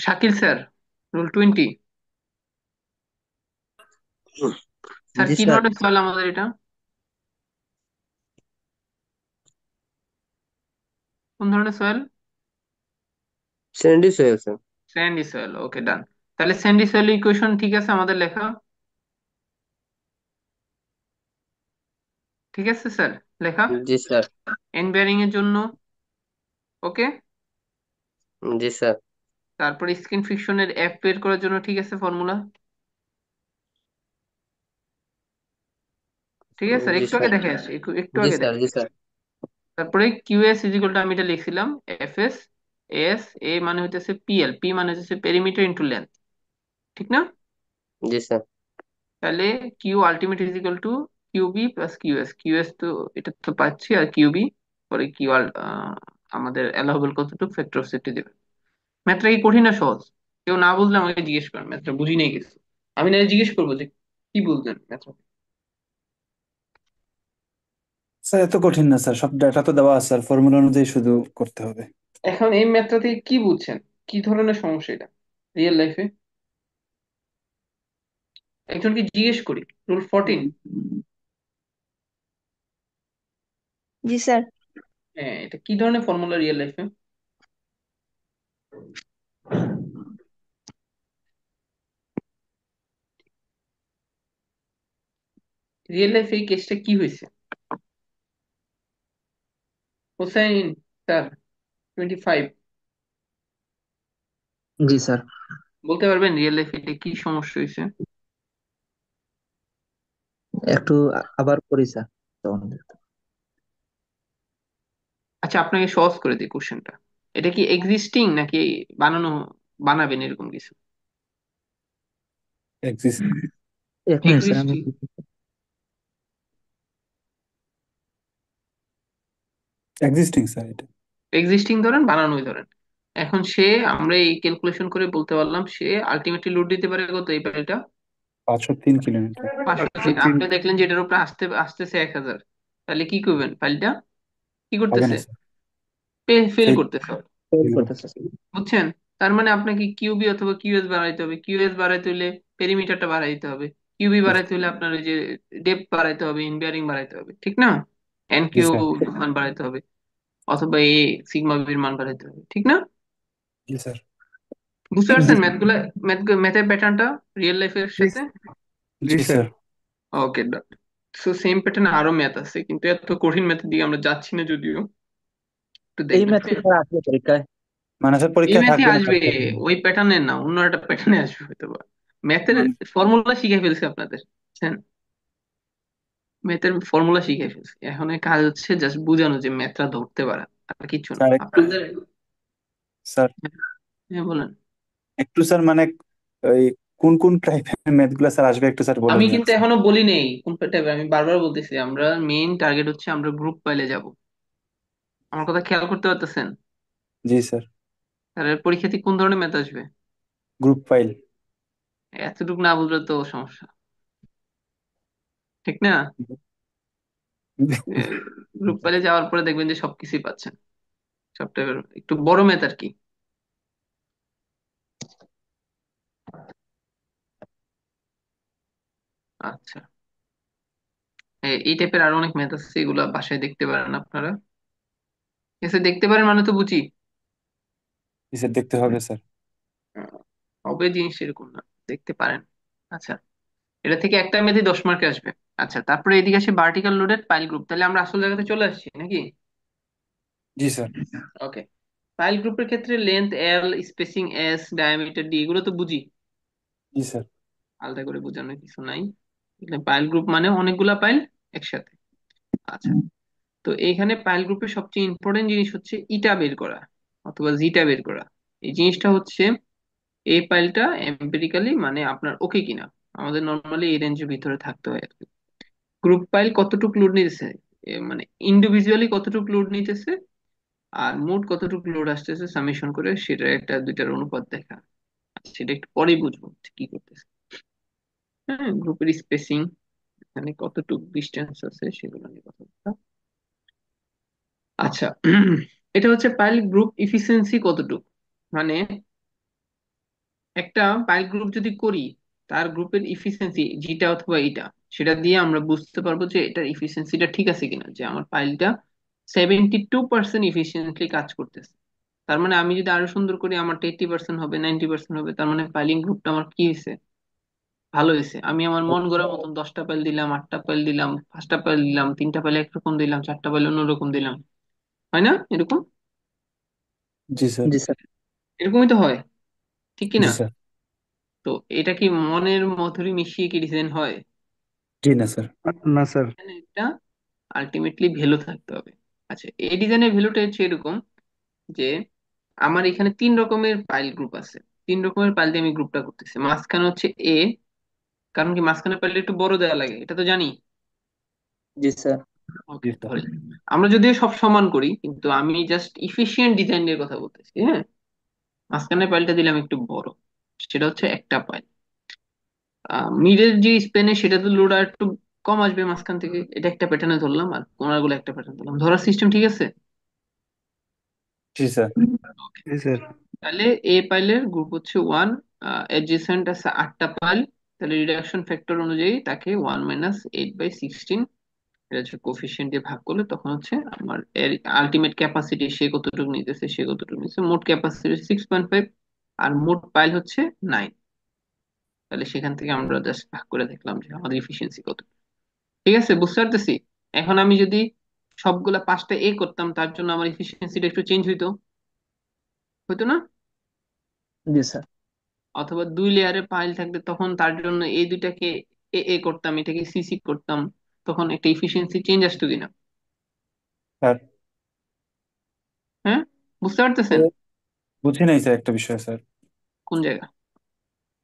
Shakil sir, roll 20। Sir জি কি স্যার। ধরনের সয়েল আমাদের এটা? কোন ধরনের soil? Sandy soil sir. Sandy soil, okay done. তাহলে স্যান্ডি সয়েল ইকুয়েশন ঠিক আছে আমাদের লেখা? ঠিক আছে স্যার লেখা? জি স্যার। এন বেয়ারিং এর জন্য ওকে। জি স্যার। তারপর স্কিন ফ্রিকশনের এফ বের করার জন্য ঠিক আছে ফর্মুলা? ঠিক আছে স্যার, জি একটু আগে স্যার। দেখে আসছি, একটু একটু জি আগে স্যার। দেখে জি আসছি। স্যার। তারপরে কিউএস ইজিক্যাল টু আমি এটা লিখছিলাম এফ এস এস, এ মানে হইতেছে পিএল, পি মানে হচ্ছে পেরিমিটার ইন্টু লেন্থ, ঠিক না? জি স্যার। তাহলে Q ultimate equal to Q B plus Q S, Q S তো এটা তো পাচ্ছি, আর কিউবি পরে কিউ আমাদের অ্যালাউবল কতটুকু ফ্যাক্টর অফ সেফটি দেবে। ম্যাথটা কি কঠিন না সহজ? কেউ না বুঝলে আমাকে জিজ্ঞেস করেন, ম্যাথটা বুঝি নেই কিছু, আমি না জিজ্ঞেস করবো যে কি বুঝলেন ম্যাথটা। স্যার এত কঠিন না স্যার, সব ডাটা তো দেওয়া আছে, আর ফর্মুলা অনুযায়ী শুধু করতে হবে। এখন এই ম্যাথটা থেকে কি বুঝছেন, কি ধরনের সমস্যা এটা রিয়েল লাইফে? একজনকে জিজ্ঞেস করি। রুল 14। जी सर। হ্যাঁ, এটা কি ধরনের ফর্মুলা রিয়েল লাইফে? রিয়েল লাইফে এই কেসটা কি হয়েছে? হোসাইন স্যার, 25, জি স্যার। বলতে পারবেন রিয়েল লাইফে এটা কি সমস্যা হয়েছে? একটু আবার করি স্যার তখন। আচ্ছা, আপনাকে সহজ করে দিই কোশ্চেনটা। এটা কি এক্সিস্টিং নাকি বানানো, বানাবেন এরকম কিছু? এক্সিস্ট এক মিনিট স্যার আমি। এক্সিস্টিং, এক্সিস্টিং স্যার এটা। এক্সিস্টিং ধরেন, বানানোই ধরেন। এখন সে, আমরা এই ক্যালকুলেশন করে বলতে পারলাম সে আলটিমেটলি লোড দিতে পারে কত এই প্যানেলটা? 503 কিলোমিটার। 503। 503 আপনি দেখলেন যে এটার উপরে আসতেছে 1000, তাহলে কি করবেন? ফাইলটা কি হবে না করতেছে? স্যার। ফেল সেই করতেছে, ফেল ফেল করতেছে করতে। স্যার। বুঝছেন? তার মানে আপনাকে কিউবি অথবা কিউএস বাড়াইতে হবে। কিউএস বাড়াইতে হলে পেরিমিটারটা বাড়াইতে হবে, কিউবি জি বাড়াইতে স্যার। হলে আপনার ওই যে ডেপথ বাড়াইতে হবে, ইনবিয়ারিং বাড়াইতে হবে, ঠিক না? N G Q sir. মান বাড়াইতে হবে, অথবা এ সিগমা বির মান বাড়াইতে হবে, ঠিক না? জি স্যার। বুঝতে জি পারছেন ম্যাথগুলা, ম্যাথের প্যাটার্নটা রিয়েল লাইফের সাথে? জি জি স্যার। স্যার। ওকে, সো সেম প্যাটার্ন আরো ম্যাথ আছে, কিন্তু এত কঠিন ম্যাথের দিকে আমরা যাচ্ছি না যদিও, একটু এই দেখবেন। ম্যাথ কি স্যার আসবে পরীক্ষায়? মানে স্যার এই পরীক্ষায় ম্যাথে থাকবে না আসবে, স্যার। ওই প্যাটার্নের না, অন্য একটা প্যাটার্নে আসবে হয়তো বা। ম্যাথের মানে ফর্মুলা শিখে ফেলছে আপনাদের, বুঝছেন? ম্যাথের ফর্মুলা শিখে ফেলছে, এখন এর কাজ হচ্ছে জাস্ট বোঝানো যে ম্যাথটা ধরতে পারা, আর কিছু না স্যার একটু, আপনাদের। স্যার হ্যাঁ বলেন। একটু স্যার মানে ওই কোন কোন টাইপের ম্যাথ গুলা স্যার আসবে একটু স্যার বলে আমি দিন কিন্তু স্যার। এখনো বলি নেই কোন টাইপের, আমি বারবার বলতেছি আমরা মেইন টার্গেট হচ্ছে আমরা গ্রুপ পাইলে যাব। আমার কথা খেয়াল করতে পারতেছেন? জি স্যার। তাহলে পরীক্ষাতে কোন ধরনের ম্যাথ আসবে? Group file. এতটুকু না বুঝলে তো সমস্যা, ঠিক না? গ্রুপ পাইলে যাওয়ার পরে দেখবেন যে সবকিছুই পাচ্ছেন, সব টাইপের একটু বড় ম্যাথ আর কি। আচ্ছা, এই টাইপের আরো অনেক ম্যাথ আছে, এগুলা বাসায় দেখতে পারেন আপনারা। এসে দেখতে পারেন মানে তো বুঝি। জি স্যার, দেখতে হবে স্যার। হবে জিনিস এরকম না, দেখতে পারেন। আচ্ছা, এটা থেকে একটা মেয়াদি 10 মার্কে আসবে। আচ্ছা, তারপরে এদিকে আসে ভার্টিক্যাল লোডেড পাইল গ্রুপ। তাহলে আমরা আসল জায়গাতে চলে আসছি নাকি? জি স্যার। ওকে। পাইল গ্রুপের ক্ষেত্রে লেন্থ এল, স্পেসিং এস, ডায়ামিটার ডি, এগুলো তো বুঝি, জি স্যার। আলাদা করে বোঝানোর কিছু নাই। পাইল গ্রুপ মানে অনেকগুলা পাইল একসাথে। আচ্ছা, তো এইখানে পাইল গ্রুপের সবচেয়ে ইম্পর্টেন্ট জিনিস হচ্ছে ইটা বের করা অথবা জিটা বের করা। এই জিনিসটা হচ্ছে এই পাইলটা এম্পিরিক্যালি মানে আপনার ওকে কিনা, আমাদের নর্মালি এই রেঞ্জের ভিতরে থাকতে হয় আর কি। গ্রুপ পাইল কতটুকু লোড নিতেছে, মানে ইন্ডিভিজুয়ালি কতটুকু লোড নিতেছে আর মোট কতটুকু লোড আসতেছে সামেশন করে, সেটা একটা দুইটার অনুপাত দেখা। সেটা একটু পরেই বুঝবো যে কি করতেছে। হ্যাঁ, গ্রুপের স্পেসিং, এখানে কতটুকু ডিস্টেন্স আছে সেগুলো নিয়ে কথা বলতে। আচ্ছা, এটা হচ্ছে পাইল গ্রুপ ইফিসিয়েন্সি কতটুকু, মানে একটা পাইল গ্রুপ যদি করি তার গ্রুপের ইফিসিয়েন্সি জিটা অথবা ইটা, সেটা দিয়ে আমরা বুঝতে পারবো যে এটার ইফিসিয়েন্সিটা ঠিক আছে কিনা, যে আমার পাইলটা 72% ইফিসিয়েন্টলি কাজ করতেছে। তার মানে আমি যদি আরো সুন্দর করি আমারটা 80% হবে, 90% হবে, তার মানে পাইলিং গ্রুপটা আমার কি হয়েছে, ভালো হয়েছে। আমি আমার মন গড়া মতন 10টা পাইল দিলাম, 8টা পাইল দিলাম, 5টা পাইল দিলাম, 3টা পাইল একরকম দিলাম, 4টা পাইল অন্যরকম দিলাম, হয় না এরকম? জি স্যার। জি স্যার। এরকমই তো হয়, ঠিক জি কিনা? স্যার। তো এটা কি মনের মধুরি মিশিয়ে কি ডিজাইন হয়? জি না স্যার। না স্যার। এখানে একটা আলটিমেটলি ভ্যালু থাকতে হবে। আচ্ছা, এই ডিজাইনের ভ্যালুটা হচ্ছে এরকম যে আমার এখানে 3 রকমের পাইল গ্রুপ আছে, 3 রকমের পাইল দিয়ে আমি গ্রুপটা করতেছি। মাঝখানে হচ্ছে এ, কারণ কি মাঝখানে পাইলে একটু বড় দেওয়া লাগে, এটা তো জানি। জি স্যার। ওকে, জি স্যার। ধরি আমরা যদিও সব সমান করি, কিন্তু আমি জাস্ট ইফিশিয়েন্ট ডিজাইন এর কথা বলতেছি। হ্যাঁ, মাঝখানে পাইলটা দিলাম একটু বড়, সেটা হচ্ছে একটা পাইল। মিডের যে স্পেনে সেটা তো লোড আর একটু কম আসবে মাঝখান থেকে, এটা একটা প্যাটার্নে ধরলাম, আর কোনারগুলো একটা প্যাটার্ন ধরলাম, ধরার সিস্টেম ঠিক আছে? জি স্যার। জি স্যার। তাহলে এ পাইলের গ্রুপ হচ্ছে 1, অ্যাডজেসেন্ট আছে 8টা পাইল, তাহলে রিডাকশন ফ্যাক্টর অনুযায়ী তাকে 1 - 8/16, এটা হচ্ছে কোফিশিয়েন্ট দিয়ে ভাগ করলে তখন হচ্ছে আমার এর আলটিমেট ক্যাপাসিটি, সে কতটুকু নিতেছে, সে কতটুকু নিতেছে। মোট ক্যাপাসিটি 6.5 আর মোট পাইল হচ্ছে 9। তাহলে সেখান থেকে আমরা জাস্ট ভাগ করে দেখলাম যে আমাদের ইফিসিয়েন্সি কত। ঠিক আছে, বুঝতে পারতেছি? এখন আমি যদি সবগুলা 5টা এ করতাম, তার জন্য আমার ইফিসিয়েন্সিটা একটু চেঞ্জ হইতো, হইতো না? জি স্যার। অথবা 2 লেয়ারে পাইল থাকলে তখন তার জন্য এই দুইটাকে এ এ করতাম, এটাকে সিসি করতাম, তখন একটা ইফিসিয়েন্সি চেঞ্জ আসতো কিনা? স্যার, হ্যাঁ, বুঝতে পারতেছেন? বুঝি নাই স্যার একটা বিষয় স্যার। কোন জায়গা?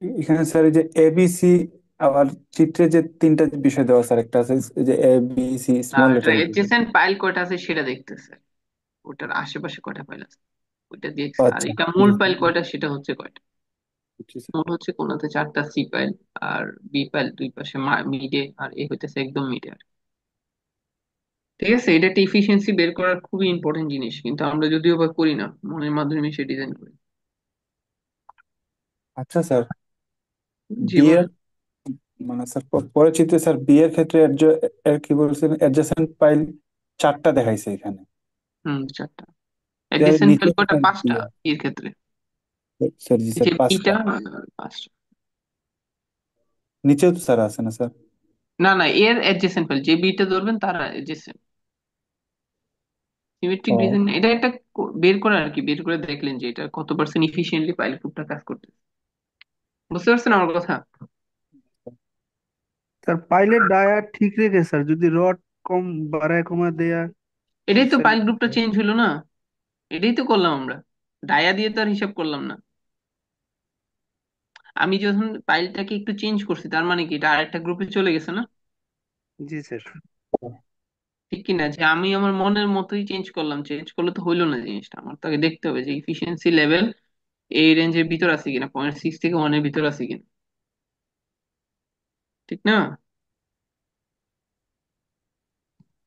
এখানে স্যার এই যে এবিসি, আবার চিত্রে যে তিনটা বিষয় দেওয়া স্যার, একটা আছে এই যে এ বি সি না, স্মল এটা লেটার। এডজেসেন্ট পাইল কয়টা আছে সেটা দেখতেছে, ওটার আশেপাশে কয়টা পাইল আছে ওইটা দেখছে। আর আচ্ছা। এটা জি মূল পাইল স্যার। কয়টা সেটা হচ্ছে কয়টা। বুঝছি স্যার। মূল হচ্ছে কোনাতে 4টা সি পাইল, আর বি পাইল দুই পাশে মিডে, আর এ হইতেছে একদম মিডে। ঠিক আছে, এটা একটা ইফিসিয়েন্সি বের করার খুবই ইম্পর্টেন্ট জিনিস, কিন্তু আমরা যদিও বা করি না, মনের মাধ্যমে সে ডিজাইন করি। আচ্ছা স্যার, জি বি বলেন। এর মানে স্যার পরের চিত্রে স্যার বি এর ক্ষেত্রে এর কি বলছেন, অ্যাডজেসেন্ট পাইল চারটা দেখাইছে এখানে। হুম, 4টা। এর অ্যাডজেসেন্ট নিচে পাইল কয়টা? স্যার 5টা এর ক্ষেত্রে। স্যার জি এই স্যার যে পাঁচটা। বিটা 5টা। নিচেও তো স্যার আছে না স্যার? না না, এর অ্যাডজেসেন্ট পাইল যে বিটা ধরবেন তার অ্যাডজেসেন্ট। সিমেট্রিক ও ডিজাইন এটা একটা বের করা আর কি, বের করে দেখলেন যে এটা কত পার্সেন্ট ইফিসিয়েন্টলি পাইল গ্রুপটা কাজ করতে। বুঝতে পারছেন আমার কথা? স্যার পাইলের ডায়া ঠিক রেখে স্যার যদি রড কম বাড়ায় কমা দেয়া এটাই তো স্যার। পাইল গ্রুপটা চেঞ্জ হলো না, এটাই তো করলাম আমরা, ডায়া দিয়ে তো আর হিসাব করলাম না। আমি যখন পাইলটাকে একটু চেঞ্জ করছি তার মানে কি এটা আরেকটা গ্রুপে চলে গেছে না? জি স্যার। ঠিক কিনা, যে আমি আমার মনের মতোই চেঞ্জ করলাম, চেঞ্জ করলে তো হইলো না জিনিসটা, আমার তাকে দেখতে হবে যে ইফিসিয়েন্সি লেভেল এই রেঞ্জের ভিতর আছে কিনা, 0.6 থেকে 1-এর ভিতর আছে কিনা। ঠিক না?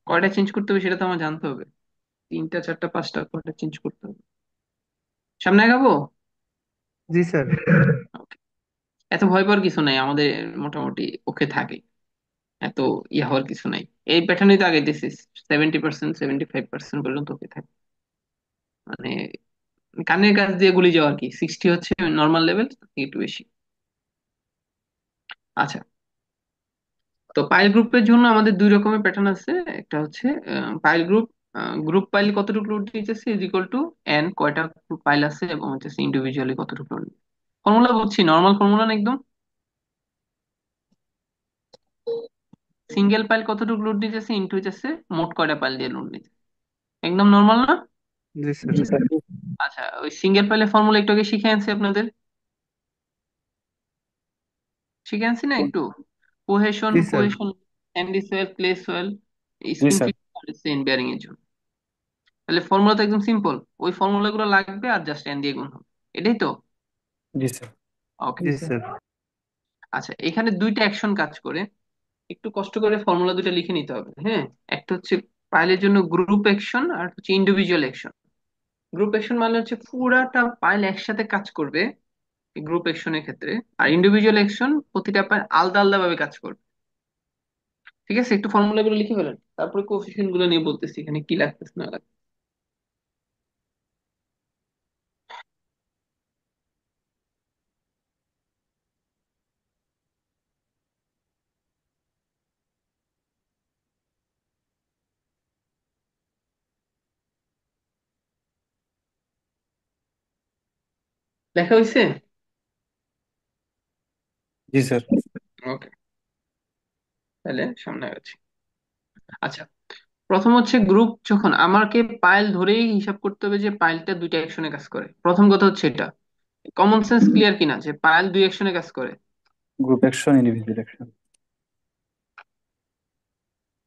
কয়টা চেঞ্জ করতে হবে সেটা তো আমার জানতে হবে, 3টা 4টা 5টা কয়টা চেঞ্জ করতে হবে। সামনে আগাবো। জি স্যার। Okay. এত ভয় পাওয়ার কিছু নাই আমাদের, মোটামুটি ওকে থাকে, এত ইয়ে হওয়ার কিছু নাই। এই প্যাটার্নই তো আগে দিছিস, 70%, 75% পর্যন্ত ওকে থাকে, মানে কানের কাছ দিয়ে গুলি যাওয়া আর কি, 60 হচ্ছে নর্মাল লেভেল, একটু বেশি। আচ্ছা, তো পাইল গ্রুপের জন্য আমাদের দুই রকমের প্যাটার্ন আছে। একটা হচ্ছে পাইল গ্রুপ, গ্রুপ পাইল কতটুকু লোড দিতেছে ইজ ইকুয়াল টু এন, কয়টা পাইল আছে, এবং হচ্ছে ইন্ডিভিজুয়ালি কতটুকু লোড। ফর্মুলা বলছি, নর্মাল ফর্মুলা না একদম। সিঙ্গেল পাইল কতটুকু লোড দিতেছে ইন্টু হইতেছে মোট কয়টা পাইল দিয়ে লোড নিতেছে, একদম নর্মাল না? জি স্যার। জি স্যার। আচ্ছা, ওই সিঙ্গেল পাইলের ফর্মুলা একটু আগে শিখে আনছি আপনাদের, শিখে আনছি না একটু? কোহেশন, জি sir. Cohesion sandy soil, clay soil, জি স্পিন স্যার। ফিট সেন বেয়ারিং এর জন্য। তাহলে ফর্মুলা তো একদম সিম্পল, ওই ফর্মুলা গুলো লাগবে আর জাস্ট এন দিয়ে গুণ হবে, এটাই তো। জি স্যার। ওকে। জি স্যার। আচ্ছা, এখানে দুইটা অ্যাকশন কাজ করে, একটু কষ্ট করে ফর্মুলা দুটো লিখে নিতে হবে, হ্যাঁ। একটা হচ্ছে পাইলের জন্য গ্রুপ অ্যাকশন, আর হচ্ছে ইন্ডিভিজুয়াল অ্যাকশন। গ্রুপ অ্যাকশন মানে হচ্ছে পুরাটা পাইল একসাথে কাজ করবে গ্রুপ অ্যাকশনের ক্ষেত্রে, আর ইন্ডিভিজুয়াল অ্যাকশন প্রতিটা পাইল আলাদা আলাদা ভাবে কাজ করবে। ঠিক আছে, একটু ফর্মুলা গুলো লিখে ফেলেন, তারপরে কোএফিসিয়েন্ট গুলো নিয়ে বলতেছি এখানে কি লাগতেছে না লাগতেছে। লেখা হয়েছে? জি স্যার। ওকে, তাহলে সামনে আগাচ্ছি। আচ্ছা, প্রথম হচ্ছে গ্রুপ, যখন আমাকে পাইল ধরেই হিসাব করতে হবে যে পাইলটা দুইটা অ্যাকশনে কাজ করে। প্রথম কথা হচ্ছে এটা, কমন সেন্স ক্লিয়ার কিনা যে পাইল দুই অ্যাকশনে কাজ করে? Group action, individual action.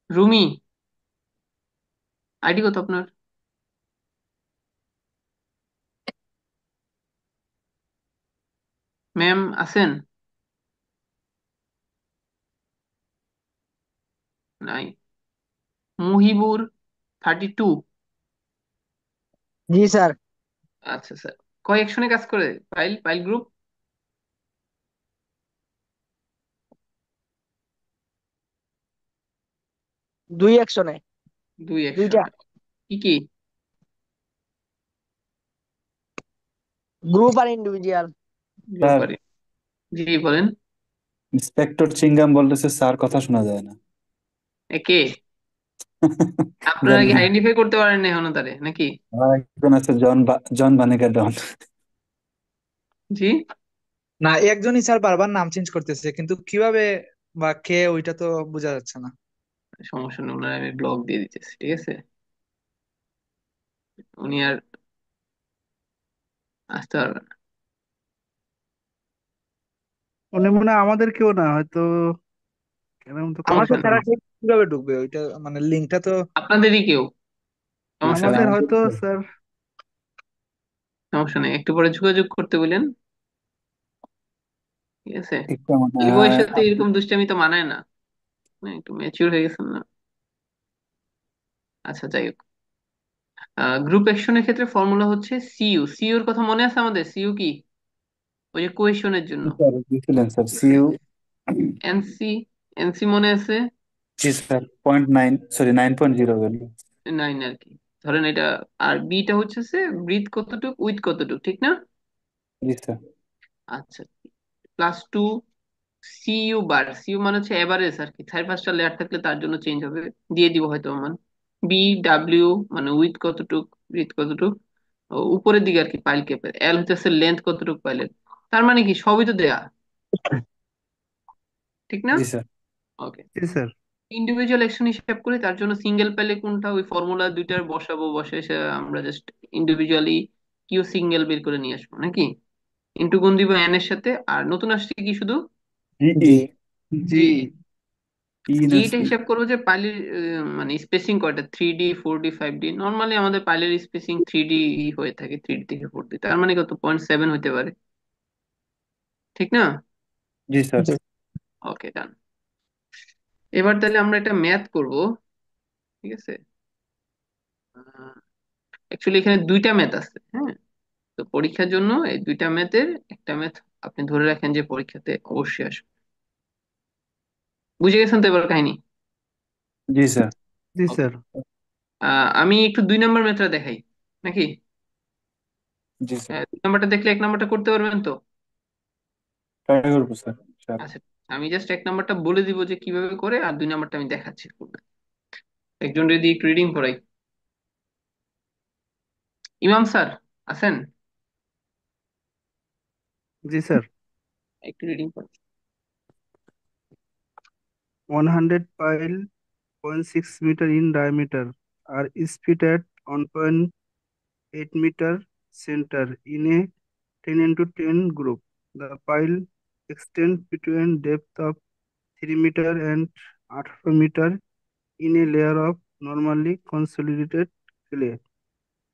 Rumi, ID কত আপনার? ম্যাম আছেন? নাই। মুহিবুর 32। জি স্যার। আচ্ছা স্যার, কয় অ্যাকশনে কাজ করে পাইল, পাইল গ্রুপ? দুই অ্যাকশনে। দুই দুইটা। অ্যাকশনে। কি কি? গ্রুপ আর ইন্ডিভিজুয়াল। গ্রুপ স্যার, আর, জি বলেন। ইন্সপেক্টর চিংগাম বলতেছে স্যার কথা শোনা যায় না। একে আপনারা জানি কি না। আইডেন্টিফাই করতে পারেন না এখনো তারে নাকি? আর একজন আছে জন বানেগা ডন। জি, না, একজনই স্যার বারবার নাম চেঞ্জ করতেছে, কিন্তু কিভাবে বা কে ওইটা তো বোঝা যাচ্ছে না। সমস্যা নেই, ওনার আমি ব্লক দিয়ে দিতেছি, ঠিক আছে। উনি আর আসতে পারবেন না। উনি মনে হয় আমাদের কেউ না, হয়তো এরকম তো আমাকে সমস্যা করতে নেই, ছাড়া না। ঠিক কিভাবে ঢুকবে ওইটা, মানে লিঙ্কটা তো। আপনাদেরই কেউ, জি সমস্যা স্যার, নেই। আমাদের আমাদের হয়তো স্যার। সমস্যা নেই, একটু পরে যোগাযোগ করতে বলেন, ঠিক আছে। একটু মনে এই হয় বয়সে তো এরকম দুষ্টামি তো মানায় না, একটু ম্যাচিউর হয়ে গেছেন না। আচ্ছা, যাই হোক, গ্রুপ অ্যাকশনের ক্ষেত্রে ফর্মুলা হচ্ছে সিইউ। সিইউ এর কথা মনে আছে আমাদের? সিইউ কি? ওই যে কোহেশনের জন্য। স্যার দিয়েছিলেন স্যার সিইউ। এনসি, এনসি মনে আছে? জি স্যার, 0.9, সরি 9.0 ভ্যালু। নাইন আর কি, ধরেন এটা। আর বিটা হচ্ছে ব্রিথ কতটুক উইথ কতটুক, ঠিক না? জি স্যার। আচ্ছা, +2 সিইউ বার, সিইউ মানে হচ্ছে এভারেজ আর কি, চার পাঁচটা লেয়ার থাকলে তার জন্য চেঞ্জ হবে, দিয়ে দিব হয়তো মান। বি ডাব্লিউ মানে উইথ কতটুক, ব্রিথ কতটুক, উপরের দিকে আর কি পাইল ক্যাপের। এল হচ্ছে লেন্থ কতটুক পাইলের। তার মানে কি সবই তো দেয়া, ঠিক না? জি স্যার। ওকে। জি স্যার। ইন্ডিভিজুয়াল অ্যাকশন হিসাব করি, তার জন্য সিঙ্গেল পাইলে কোনটা, ওই ফর্মুলা দুইটার বসাবো, বসে এসে আমরা জাস্ট ইন্ডিভিজুয়ালি কিউ সিঙ্গেল বের করে নিয়ে আসবো নাকি, ইন্টু গুণ দিব এন এর সাথে। আর নতুন আসছে কি শুধু জিই। জি। জি। জি। ই না জিটা সি। হিসাব করবো যে পাইলের মানে স্পেসিং কয়টা, 3D 4D 5D। নর্মালি আমাদের পাইলের স্পেসিং 3D হয়ে থাকে, 3D থেকে 4D, তার মানে কত 0.7 হতে পারে, ঠিক না? জি স্যার। জি। ওকে, ডান। এবার তাহলে আমরা একটা ম্যাথ করব, ঠিক আছে। অ্যাকচুয়ালি এখানে দুইটা ম্যাথ আছে, হ্যাঁ। তো পরীক্ষার জন্য এই দুইটা ম্যাথের একটা ম্যাথ আপনি ধরে রাখেন যে পরীক্ষাতে অবশ্যই আসবে। বুঝে গেছেন তো এবার কাহিনী? জি স্যার। জি ওকে, স্যার। আমি একটু 2 নম্বর ম্যাথটা দেখাই নাকি? জি স্যার। 2 নাম্বারটা দেখলে 1 নাম্বারটা করতে পারবেন তো? ট্রাই করবো স্যার, ইনশাআল্লাহ। আচ্ছা, আমি জাস্ট 1 নাম্বারটা বলে দিব যে কিভাবে করে, আর 2 নাম্বারটা আমি দেখাচ্ছি করবেন। একজন যদি একটু রিডিং করাই। ইমাম স্যার আছেন? জি স্যার। একটু রিডিং করেন। 100 pile 0.6 meter in diameter are split at 1.8 meter center in a 10 into 10 group. The pile extends between depth of 3 meter and 8 meter in a layer of normally consolidated clay,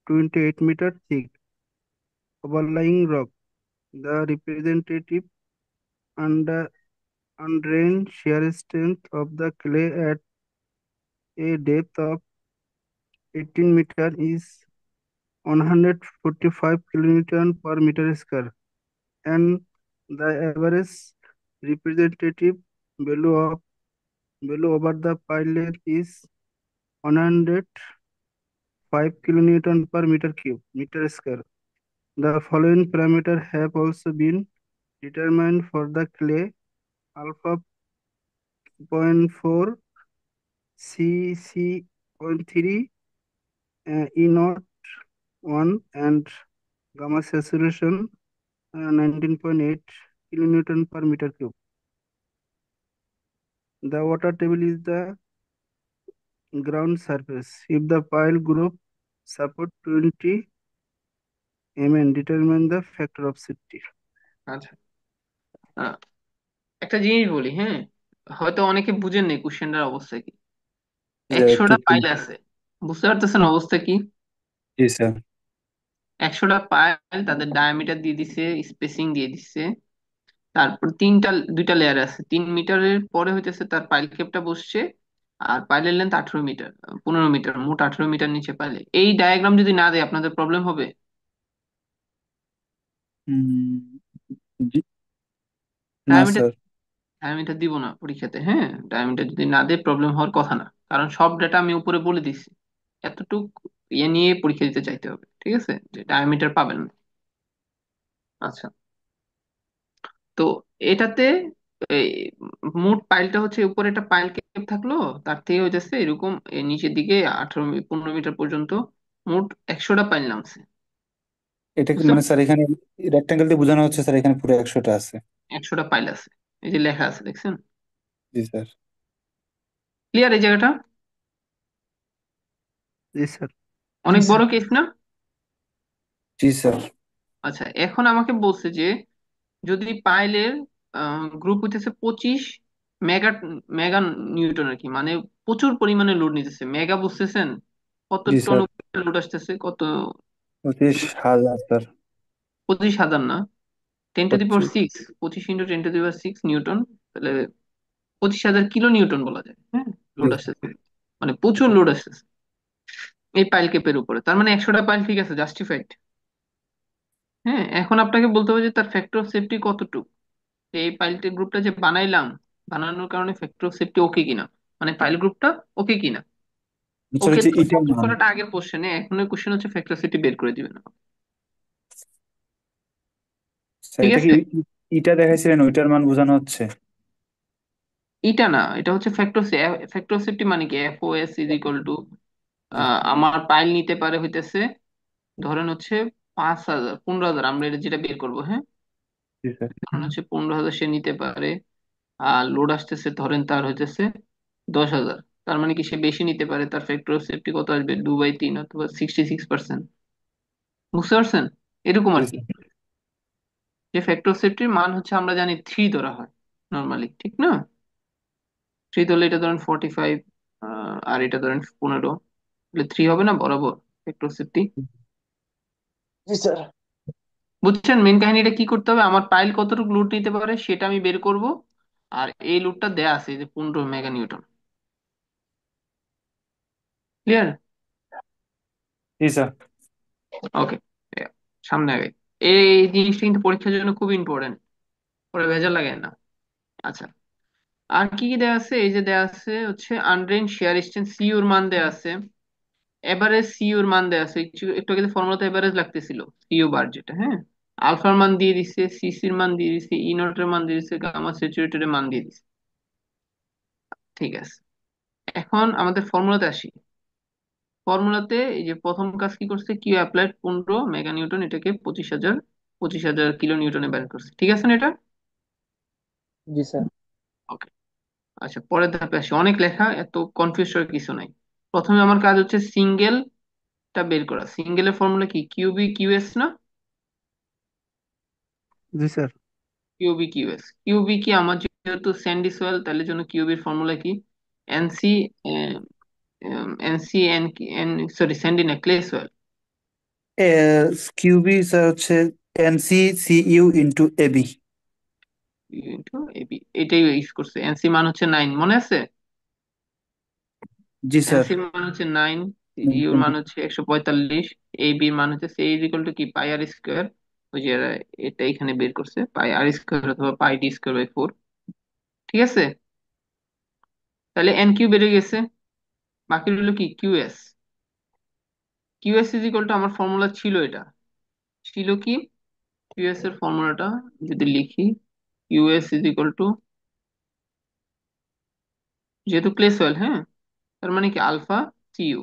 28-meter thick, overlying rock. The representative and undrained shear strength of the clay at a depth of 18 meter is 145 kilonewton per meter square, and the average representative value of value over the pile length is 105 kilonewton per meter square. The following parameters have also been determined for the clay: alpha point 4, cc point 3, E naught 1, and gamma saturation 19.8 kilonewton per meter cube. The water table is the ground surface. If the pile group support 20 mm, determine the factor of safety. আচ্ছা, আহ, একটা জিনিস বলি, হ্যাঁ, হয়তো অনেকে বুঝেন নেই কোশ্চেনটার অবস্থা কি। জি স্যার, একটু 100টা একটু। পাইল আছে, বুঝতে পারতেছেন অবস্থা কি? জি স্যার। 100টা পাইল, তাদের ডায়ামিটার দিয়ে দিছে, স্পেসিং দিয়ে দিচ্ছে। তারপর 2টা লেয়ার আছে, 3 মিটারের পরে হইতেছে তার পাইল ক্যাপটা বসছে। আর পাইলের লেন্থ 18 মিটার, 15 মিটার, মোট 18 মিটার নিচে পাইলে। এই ডায়াগ্রাম যদি না দেয় আপনাদের প্রবলেম হবে? উম, জি, না ডায়ামিটার, স্যার। ডায়ামিটার দিব না পরীক্ষাতে, হ্যাঁ। ডায়ামিটার যদি না দেয় প্রবলেম হওয়ার কথা না, কারণ সব ডাটা আমি উপরে বলে দিচ্ছি। এতটুক ইয়ে নিয়ে পরীক্ষা দিতে চাইতে হবে, ঠিক আছে, যে ডায়ামিটার পাবেন না। আচ্ছা, তো এটাতে এই মোট পাইলটা হচ্ছে, উপরে একটা পাইল ক্যাপ থাকলো, তার থেকে হইতেছে এরকম নিচের দিকে 15 মিটার পর্যন্ত মোট 100টা পাইল নামছে। এটা কি বুঝতে মানে পারছেন? স্যার এখানে রেক্টাঙ্গেল দিয়ে বোঝানো হচ্ছে স্যার, এখানে পুরো 100টা আছে? 100টা পাইল আছে, এই যে লেখা আছে দেখছেন? জি স্যার। ক্লিয়ার এই জায়গাটা? Yes, sir. জি অনেক স্যার। বড় কেস না? জি স্যার। আচ্ছা, এখন আমাকে বলছে যে যদি পাইলের গ্রুপ হইতেছে 25 মেগা, মেগা নিউটন আর কি, মানে প্রচুর পরিমাণে লোড নিতেছে। মেগা বুঝতেছেন? কত জি টন স্যার। লোড আসতেছে, কত? 25,000 স্যার। 25,000 না, 10 to the power 25। Six 25 × 10 to the power 6 Newton. তাহলে 25,000 কিলো নিউটন বলা যায়, হ্যাঁ, জি লোড স্যার। আসতেছে। মানে প্রচুর লোড আসতেছে এই পাইল ক্যাপের উপরে। তার মানে 100টা পাইল ঠিক আছে, জাস্টিফাইড। হ্যাঁ, এখন আপনাকে বলতে হবে যে তার ফ্যাক্টর অফ সেফটি কতটুকু। এই পাইল গ্রুপটা যে বানাইলাম, বানানোর কারণে ফ্যাক্টর অফ সেফটি ওকে কিনা, মানে পাইল গ্রুপটা ওকে কিনা। স্যার ওকে হচ্ছে তো ইটার সবকিছু মান। করাটা আগের কোশ্চেনে, এখন কোশ্চেন হচ্ছে ফ্যাক্টর অফ সেফটি বের করে দিবেন। স্যার ঠিক এটা কি আছে, ইটা দেখাইছিলেন, ওইটার মান বোঝানো হচ্ছে? এটা না, এটা হচ্ছে ফ্যাক্টর, ফ্যাক্টর অফ সেফটি মানে কি, FOS ইজ ইকুয়াল টু, জি। আমার পাইল নিতে পারে হইতেছে, ধরেন হচ্ছে 5,000, 15,000, আমরা এটা যেটা বের করবো, হ্যাঁ। জি স্যার। ধরেন হচ্ছে 15,000 সে নিতে পারে, আর লোড আসতেছে ধরেন তার হইতেছে 10,000। তার মানে কি, সে বেশি নিতে পারে, তার ফ্যাক্টর অফ সেফটি কত আসবে, 2/3 অথবা 66%। বুঝতে পারছেন? এরকম জি আর কি। স্যার। যে ফ্যাক্টর অফ সেফটির মান হচ্ছে আমরা জানি 3 ধরা হয় নর্মালি, ঠিক না? 3 ধরলে এটা ধরেন 45, আর এটা ধরেন 15, তাহলে 3 হবে না বরাবর factor of safety? G sir. বুঝছেন মেন কাহিনীটা কি করতে হবে? আমার পাইল কতটুকু লোড নিতে পারে সেটা আমি বের করব, আর এই লোডটা দেয়া আছে, এই যে 15 মেগা নিউটন। ক্লিয়ার? জি স্যার। ওকে, সামনে আগে। এই জিনিসটা কিন্তু পরীক্ষার জন্য খুব ইম্পর্টেন্ট, পরে ভেজাল লাগে না। আচ্ছা, আর কি কি দেয়া আছে? এই যে দেয়া আছে হচ্ছে আনড্রেন শেয়ার স্ট্রেন্থ, সি ওর মান দেয়া আছে। এভারেজ সিইউর মান দেওয়া আছে, একটু একটু আগে ফর্মুলাতে এভারেজ লাগতেছিল, সিইউ বার যেটা, হ্যাঁ। আলফার মান দিয়ে দিচ্ছে, সিসির মান দিয়ে দিচ্ছে, ই নটের মান দিয়ে দিচ্ছে, গামা স্যাচুরেটেড মান দিয়ে দিচ্ছে। ঠিক আছে, এখন আমাদের ফর্মুলাতে আসি। ফর্মুলাতে এই যে প্রথম কাজ কি করছে, কিউ অ্যাপ্লাইড 15 মেগা নিউটন, এটাকে 25,000 কিলো নিউটনে বের করছে, ঠিক আছে না এটা? জি স্যার। ওকে। আচ্ছা, পরের ধাপে আসি, অনেক লেখা, এত কনফিউজ হওয়ার কিছু নাই। প্রথমে আমার কাজ হচ্ছে সিঙ্গেলটা বের করা। সিঙ্গেলের ফর্মুলা কি, কিউবি কিউএস না? জি স্যার। কিউবি কিউএস, কিউবি কি আমার যেহেতু স্যান্ডি সয়েল, তাহলে জন্য কিউবির ফর্মুলা কি, NC, NC N, N sorry sandy না, ক্লে সয়েল কিউবি স্যার হচ্ছে NCCU into AB. Into AB, এটাই ইউজ করছে। এনসি মান হচ্ছে 9, মনে আছে? জি স্যার। এনসি মান হচ্ছে 9, ইউর মান হচ্ছে 145, এই বির মান হচ্ছে সে ইজ ইকুয়াল টু কি, পাই আর স্কোয়ার। ওই যে এটা এখানে বের করছে, পাই আর স্কোয়ার অথবা পাই ডি স্কোয়ার বাই 4। ঠিক আছে, তাহলে এন কিউ বেড়ে গেছে, বাকি রইল কি, QS. QS is equal two, আমার ফর্মুলা ছিল এটা, ছিল কি, কিউএস এর ফর্মুলাটা যদি লিখি, কিউএস ইজ ইকুয়াল টু, যেহেতু ক্লে সয়েল, হ্যাঁ, তার মানে কি আলফা সিইউ,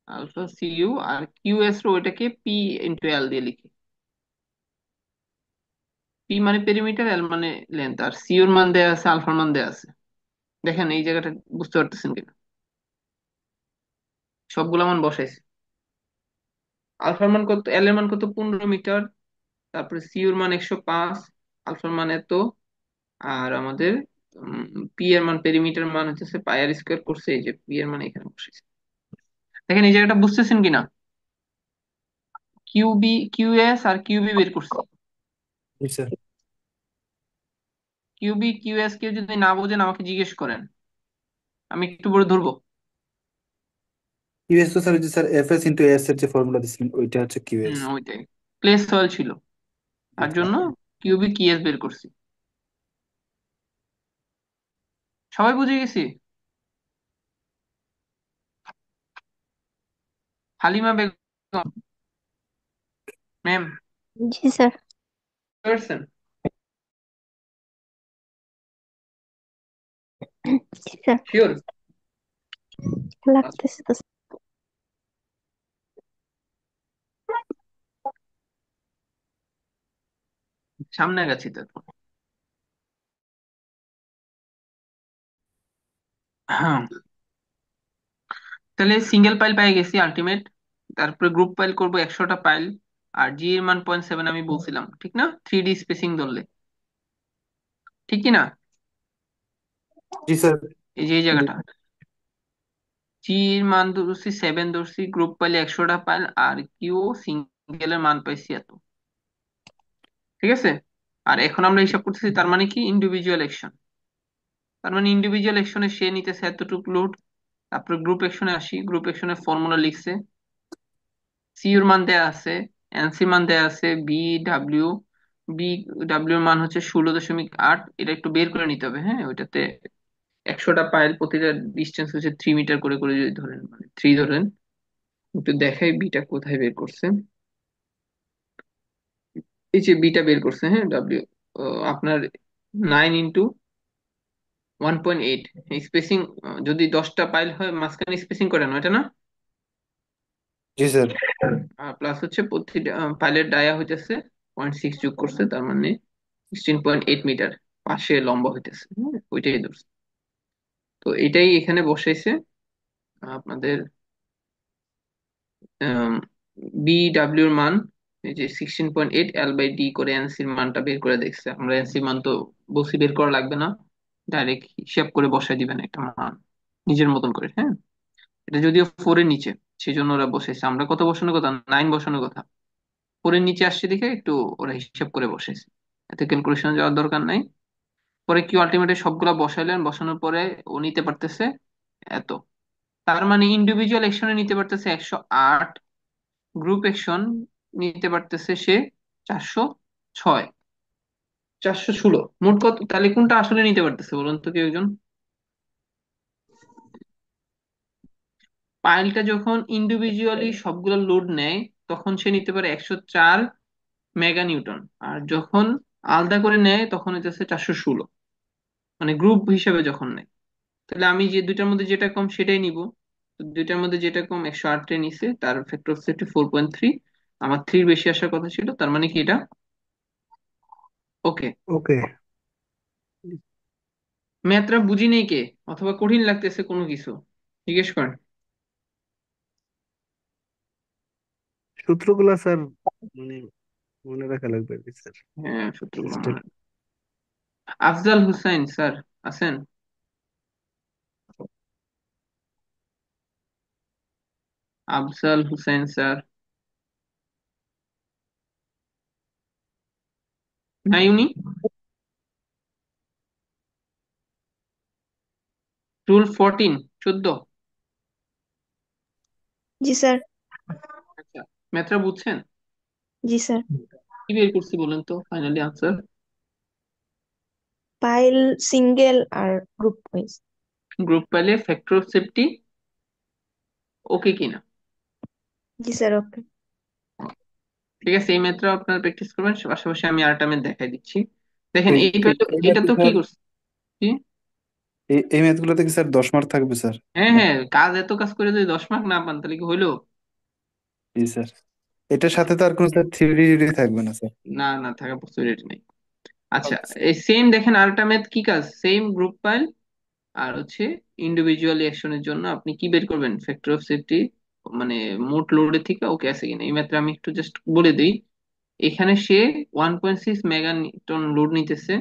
আলফা সিইউ, আর কিউএস রো ওইটাকে পি ইন্টু এল দিয়ে লিখি। পি মানে পেরিমিটার, এল মানে লেন্থ, আর সিইউর মান দেয়া আছে, আলফার মান দেয়া আছে। দেখেন এই জায়গাটা বুঝতে পারতেছেন কিনা, সবগুলো মান বসাইছে। আলফার মান কত, এল এর মান কত, 15 মিটার, তারপরে সিইউর মান 105, আলফার মান এত, আর আমাদের পি এর মান, পেরিমিটার মান হচ্ছে পাই আর স্কোয়ার করছে, এই যে পি এর মান এখানে বসেছে। দেখেন এই জায়গাটা বুঝতেছেন কিনা, কিউবি কিউএস আর কিউবি বের করছি। জি স্যার। কিউবি কিউএস কেউ যদি না বোঝেন আমাকে জিজ্ঞেস করেন, আমি একটু বলে ধরবো। কিউএস তো স্যার, যে স্যার FS ইন্টু এস এর যে ফর্মুলা দিচ্ছিলেন ওইটা হচ্ছে কিউএস। ওইটাই, প্লেস সয়েল ছিল, তার জন্য কিউবি কিউএস বের করছি। সবাই বুঝে গেছি? হালিমা বেগম ম্যাম, জি স্যার। পারছেন? জি স্যার, শিওর? লাগতেছে তো। সামনে গেছি তারপর। হ্যাঁ, তাহলে সিঙ্গেল পাইল পেয়ে গেছি আলটিমেট, তারপরে গ্রুপ পাইল করব 100টা পাইল, আর জি এর মান 0.7 আমি বলছিলাম, ঠিক না, 3D স্পেসিং ধরলে, ঠিক কি না? জি স্যার। এই যে এই জায়গাটা, জি এর মান ধরছি 7, ধরছি, গ্রুপ পাইলে 100টা পাইল, আর কিউ সিঙ্গেলের মান পাইছি এত। ঠিক আছে, আর এখন আমরা হিসাব করতেছি, তার মানে কি, ইন্ডিভিজুয়াল অ্যাকশন, তার মানে ইন্ডিভিজুয়াল অ্যাকশনে সে নিতেছে এতটুকু লোড। তারপরে গ্রুপ অ্যাকশনে আসি, গ্রুপ অ্যাকশনের ফর্মুলা লিখছে, সি এর মান দেয়া আছে, এনসি মান দেয়া আছে, ডাব্লিউ বি ডাব্লিউ এর মান হচ্ছে 16.8, এটা একটু বের করে নিতে হবে, হ্যাঁ। ওইটাতে 100টা পাইল, প্রতিটা ডিস্টেন্স হচ্ছে 3 মিটার করে করে যদি ধরেন, মানে 3 ধরেন, একটু দেখাই বিটা কোথায় বের করছে। এই যে বিটা বের করছে, হ্যাঁ, ডাব্লিউ আপনার 9 × 1.8 স্পেসিং, যদি 10টা পাইল হয় মাঝখানে স্পেসিং করে না, এটা না? জি স্যার। প্লাস হচ্ছে প্রতিটা পাইলের ডায়া হইতেছে 0.6 যোগ করছে, তার মানে 16.8 মিটার পাশে লম্বা হইতেছে, হ্যাঁ, ওইটাই ধরছে। তো এটাই এখানে বসাইছে আপনাদের, ডাব্লিউর মান, এই যে 16.8, L/D করে এনসির মানটা বের করে দেখছে। আমরা এনসির মান তো বসি বের করা লাগবে না, ডাইরেক্ট হিসাব করে বসাই দিবেন একটা মান নিজের মতন করে, হ্যাঁ। এটা যদিও 4 এর নিচে, সেই জন্য ওরা বসেছে, আমরা কত বসানোর কথা, 9 বসানোর কথা, 4 এর নিচে আসছে দেখে একটু ওরা হিসাব করে বসেছে, এতে ক্যালকুলেশন যাওয়ার দরকার নাই। পরে কি আলটিমেটলি সবগুলা বসাইলেন, বসানোর পরে ও নিতে পারতেছে এত, তার মানে ইন্ডিভিজুয়াল অ্যাকশনে নিতে পারতেছে 108, গ্রুপ অ্যাকশন নিতে পারতেছে সে 406, 416, মোট কত, তাহলে কোনটা আসলে নিতে পারতেছে বলুন তো কেউ একজন? পাইলটা যখন ইন্ডিভিজুয়ালি সবগুলো লোড নেয় তখন সে নিতে পারে 104 মেগা নিউটন, আর যখন আলাদা করে নেয় তখন হচ্ছে 416, মানে গ্রুপ হিসেবে যখন নেয়। তাহলে আমি যে দুইটার মধ্যে যেটা কম সেটাই নিব। তো দুইটার মধ্যে যেটা কম 108 নিছে, তার ফ্যাক্টর অফ সেফটি 4.3। আমার 3 বেশি আসার কথা ছিল, তার মানে কি এটা ওকে। ওকে। ম্যাথটা বুঝি নেই কে, অথবা কঠিন লাগতেছে কোনো কিছু, জিজ্ঞেস করেন। সূত্রগুলা স্যার মানে মনে রাখা লাগবে আর কি স্যার। হ্যাঁ, সূত্রগুলো Step. মনে। আফজাল হুসাইন স্যার আছেন? আফজাল হুসাইন স্যার নাই উনি? রুল 14, 14। जी सर। আচ্ছা, ম্যাথটা বুঝছেন? जी सर। কি বের করছি বলেন তো ফাইনালি আনসার? पाइल सिंगल और ग्रुप वाइज। গ্রুপ পাইলে ফ্যাক্টর অফ সেফটি ওকে কিনা। जी सर ओके। ঠিক আছে, এই ম্যাথটা আপনারা প্র্যাকটিস করবেন, পাশাপাশি আমি আরেকটা ম্যাথ দেখাই দিচ্ছি। দেখেন এই এই এই পেলো, এই এটা ম্যাথে তো কি স্যার, করছি। এই ম্যাথগুলোতে কি স্যার 10 মার্ক থাকবে স্যার? হ্যাঁ হ্যাঁ, এত কাজ করে যদি 10 মার্ক না পান তাহলে কি হইলো? জি স্যার। এটার সাথে তো আর কোনো স্যার থিওরি থাকবে না স্যার? না না, থাকা পসিবিলিটি নেই। আচ্ছা, আচ্ছা। এই সেম দেখেন আরেকটা ম্যাথ, কি কাজ, সেম গ্রুপ ফাইল আর হচ্ছে ইন্ডিভিজুয়াল অ্যাকশনের জন্য আপনি কি বের করবেন, ফ্যাক্টর অফ সেফটি, মানে মোট লোডের থেকে ওকে আছে কিনা। এই ম্যাথটা আমি একটু জাস্ট বলে দিই। এখানে সে 1.6 মেগা টন লোড নিতেছে।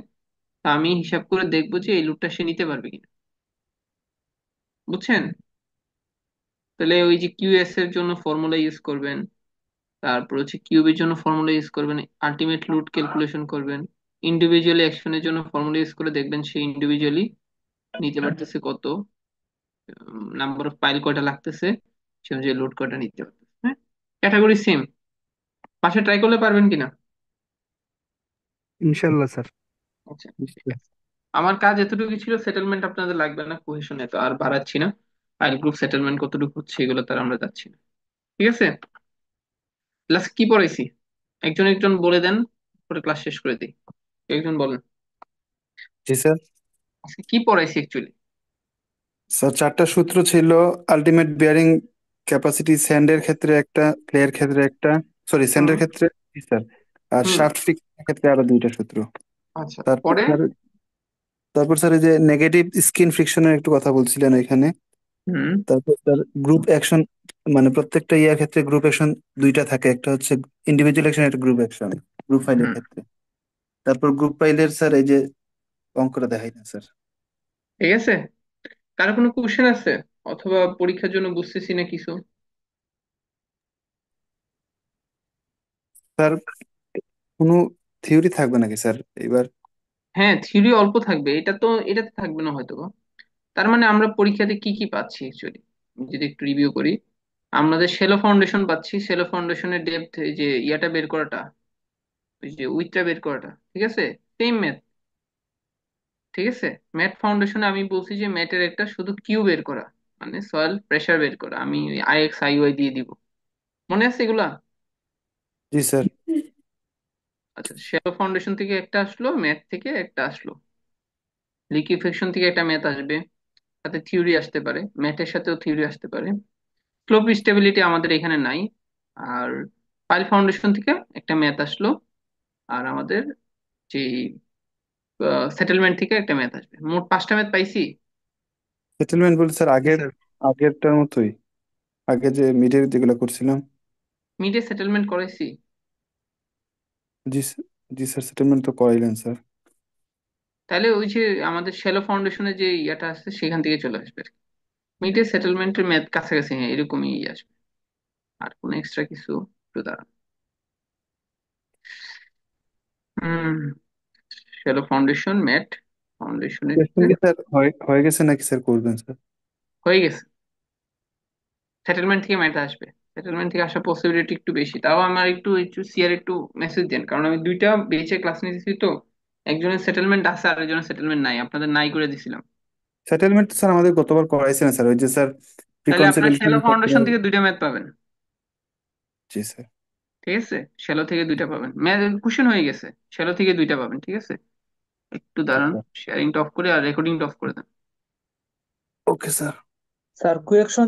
তা আমি হিসাব করে দেখবো যে এই লোডটা সে নিতে পারবে কিনা, বুঝছেন? তাহলে ওই যে কিউএস এর জন্য ফর্মুলা ইউজ করবেন, তারপর হচ্ছে কিউবের জন্য ফর্মুলা ইউজ করবেন, আলটিমেট লোড ক্যালকুলেশন করবেন, ইন্ডিভিজুয়ালি অ্যাকশনের জন্য ফর্মুলা ইউজ করে দেখবেন সে ইন্ডিভিজুয়ালি নিতে পারতেছে কত, নাম্বার অফ পাইল কয়টা লাগতেছে, সে অনুযায়ী লোড কয়টা নিতে পারতেছে। হ্যাঁ, ক্যাটাগরি সেম। পাশে ট্রাই করলে পারবেন কিনা। ইনশাল্লাহ স্যার। আচ্ছা, ঠিক আছে। আমার কাজ এতটুকু ছিল, সেটেলমেন্ট আপনাদের লাগবে না, কোহেশন এত আর বাড়াচ্ছি না। ফাইল গ্রুপ সেটেলমেন্ট কতটুকু হচ্ছে এগুলো তার আমরা যাচ্ছি না। ঠিক আছে, ক্লাস কি পড়াইছি একজন একজন বলে দেন, পরে ক্লাস শেষ করে দিই। একজন বলেন জি স্যার। আজকে কি পড়াইছি অ্যাকচুয়ালি। স্যার 4টা সূত্র ছিল। আলটিমেট বিয়ারিং ক্যাপাসিটি স্যান্ডের ক্ষেত্রে একটা, ক্লের ক্ষেত্রে একটা, সরি হুম স্যান্ডের ক্ষেত্রে। জি স্যার। আর হুম। শাফট ফিক্সিং ক্ষেত্রে আরো 2টা সূত্র। আচ্ছা, তারপর পরে। স্যার, এই যে নেগেটিভ স্কিন ফ্রিকশনের একটু কথা বলছিলেন এখানে। হুম তারপর স্যার গ্রুপ অ্যাকশন, মানে প্রত্যেকটা ইয়ার ক্ষেত্রে গ্রুপ অ্যাকশন 2টা থাকে, একটা হচ্ছে ইন্ডিভিজুয়াল অ্যাকশন, একটা গ্রুপ অ্যাকশন গ্রুপ ফাইলের হুম। ক্ষেত্রে। তারপর গ্রুপ ফাইলের স্যার এই যে অঙ্কটা দেখাই না স্যার। ঠিক আছে, কারো কোনো কোশ্চেন আছে, অথবা পরীক্ষার জন্য বুঝতেছি না কিছু। স্যার কোনো থিওরি থাকবে নাকি স্যার এবার? হ্যাঁ, থিওরি অল্প থাকবে, এটাতে থাকবে না হয়তো বা। তার মানে আমরা পরীক্ষাতে কি কি পাচ্ছি অ্যাকচুয়ালি, যদি একটু রিভিউ করি। আমাদের শ্যালো ফাউন্ডেশন পাচ্ছি, শ্যালো ফাউন্ডেশনের ডেপথ, এই যে ইয়াটা বের করাটা, ওই যে উইথটা বের করাটা, ঠিক আছে, সেম ম্যাথ। ঠিক আছে, ম্যাথ ফাউন্ডেশনে আমি বলছি যে ম্যাথের একটা শুধু কিউ বের করা, মানে সয়েল প্রেসার বের করা, আমি আইএক্স আইওয়াই দিয়ে দিব। মনে আছে এগুলা? জি স্যার। আচ্ছা, শ্যালো ফাউন্ডেশন থেকে একটা আসলো, ম্যাথ থেকে একটা আসলো, লিকুইফেকশন থেকে একটা ম্যাথ আসবে, সাথে থিওরি আসতে পারে, ম্যাথের সাথেও থিওরি আসতে পারে। স্লোপ স্টেবিলিটি আমাদের এখানে নাই। আর পাইল ফাউন্ডেশন থেকে একটা ম্যাথ আসলো, আর আমাদের যে সেটেলমেন্ট থেকে একটা ম্যাথ আসবে, মোট 5টা ম্যাথ পাইছি। সেটেলমেন্ট বলতে স্যার জি স্যার। আগেরটার মতোই, আগে যে মিডের যেগুলো করছিলাম। মিডে সেটেলমেন্ট করেছি। জি জি স্যার, সেটেলমেন্ট তো করাইলেন স্যার। তাহলে ওই যে আমাদের শ্যালো ফাউন্ডেশনে যে ইয়াটা আছে সেখান থেকে চলে আসবে। মিডে সেটেলমেন্টের ম্যাথ কাছাকাছি, হ্যাঁ এরকমই আসবে। আর কোনো এক্সট্রা কিছু, একটু দাঁড়ান। হম, শ্যালো ফাউন্ডেশন ম্যাথ, ফাউন্ডেশনের কোয়েশ্চেন ভিতরে কি স্যার হয়ে গেছে নাকি স্যার করবেন স্যার? হয়ে গেছে। সেটেলমেন্ট থেকে ম্যাথ আসবে, সেটেলমেন্ট থেকে আসার পসিবিলিটি একটু বেশি। তাও আমার একটু একটু সিআর একটু মেসেজ দেন, কারণ আমি দুইটা বেঁচে ক্লাস নিতেছি তো। একজনের সেটেলমেন্ট আছে আর একজনের সেটেলমেন্ট নাই, আপনাদের নাই করে দিছিলাম। সেটেলমেন্ট স্যার আমাদের গতবার করাইছে না স্যার, ওই যে স্যার তাহলে ফ্রিকোয়েন্সি আপনার শ্যালো রিলেশনের ক্ষেত্রে। ফাউন্ডেশন থেকে দুইটা ম্যাথ পাবেন। জি স্যার। ঠিক আছে, শ্যালো থেকে দুইটা পাবেন, ম্যাথ কোশ্চেন হয়ে গেছে, শ্যালো থেকে দুইটা পাবেন। ঠিক আছে, একটু দাঁড়ান, ওকে। শেয়ারিংটা অফ করে আর রেকর্ডিংটা অফ করে দেন। Okay sir. Sir question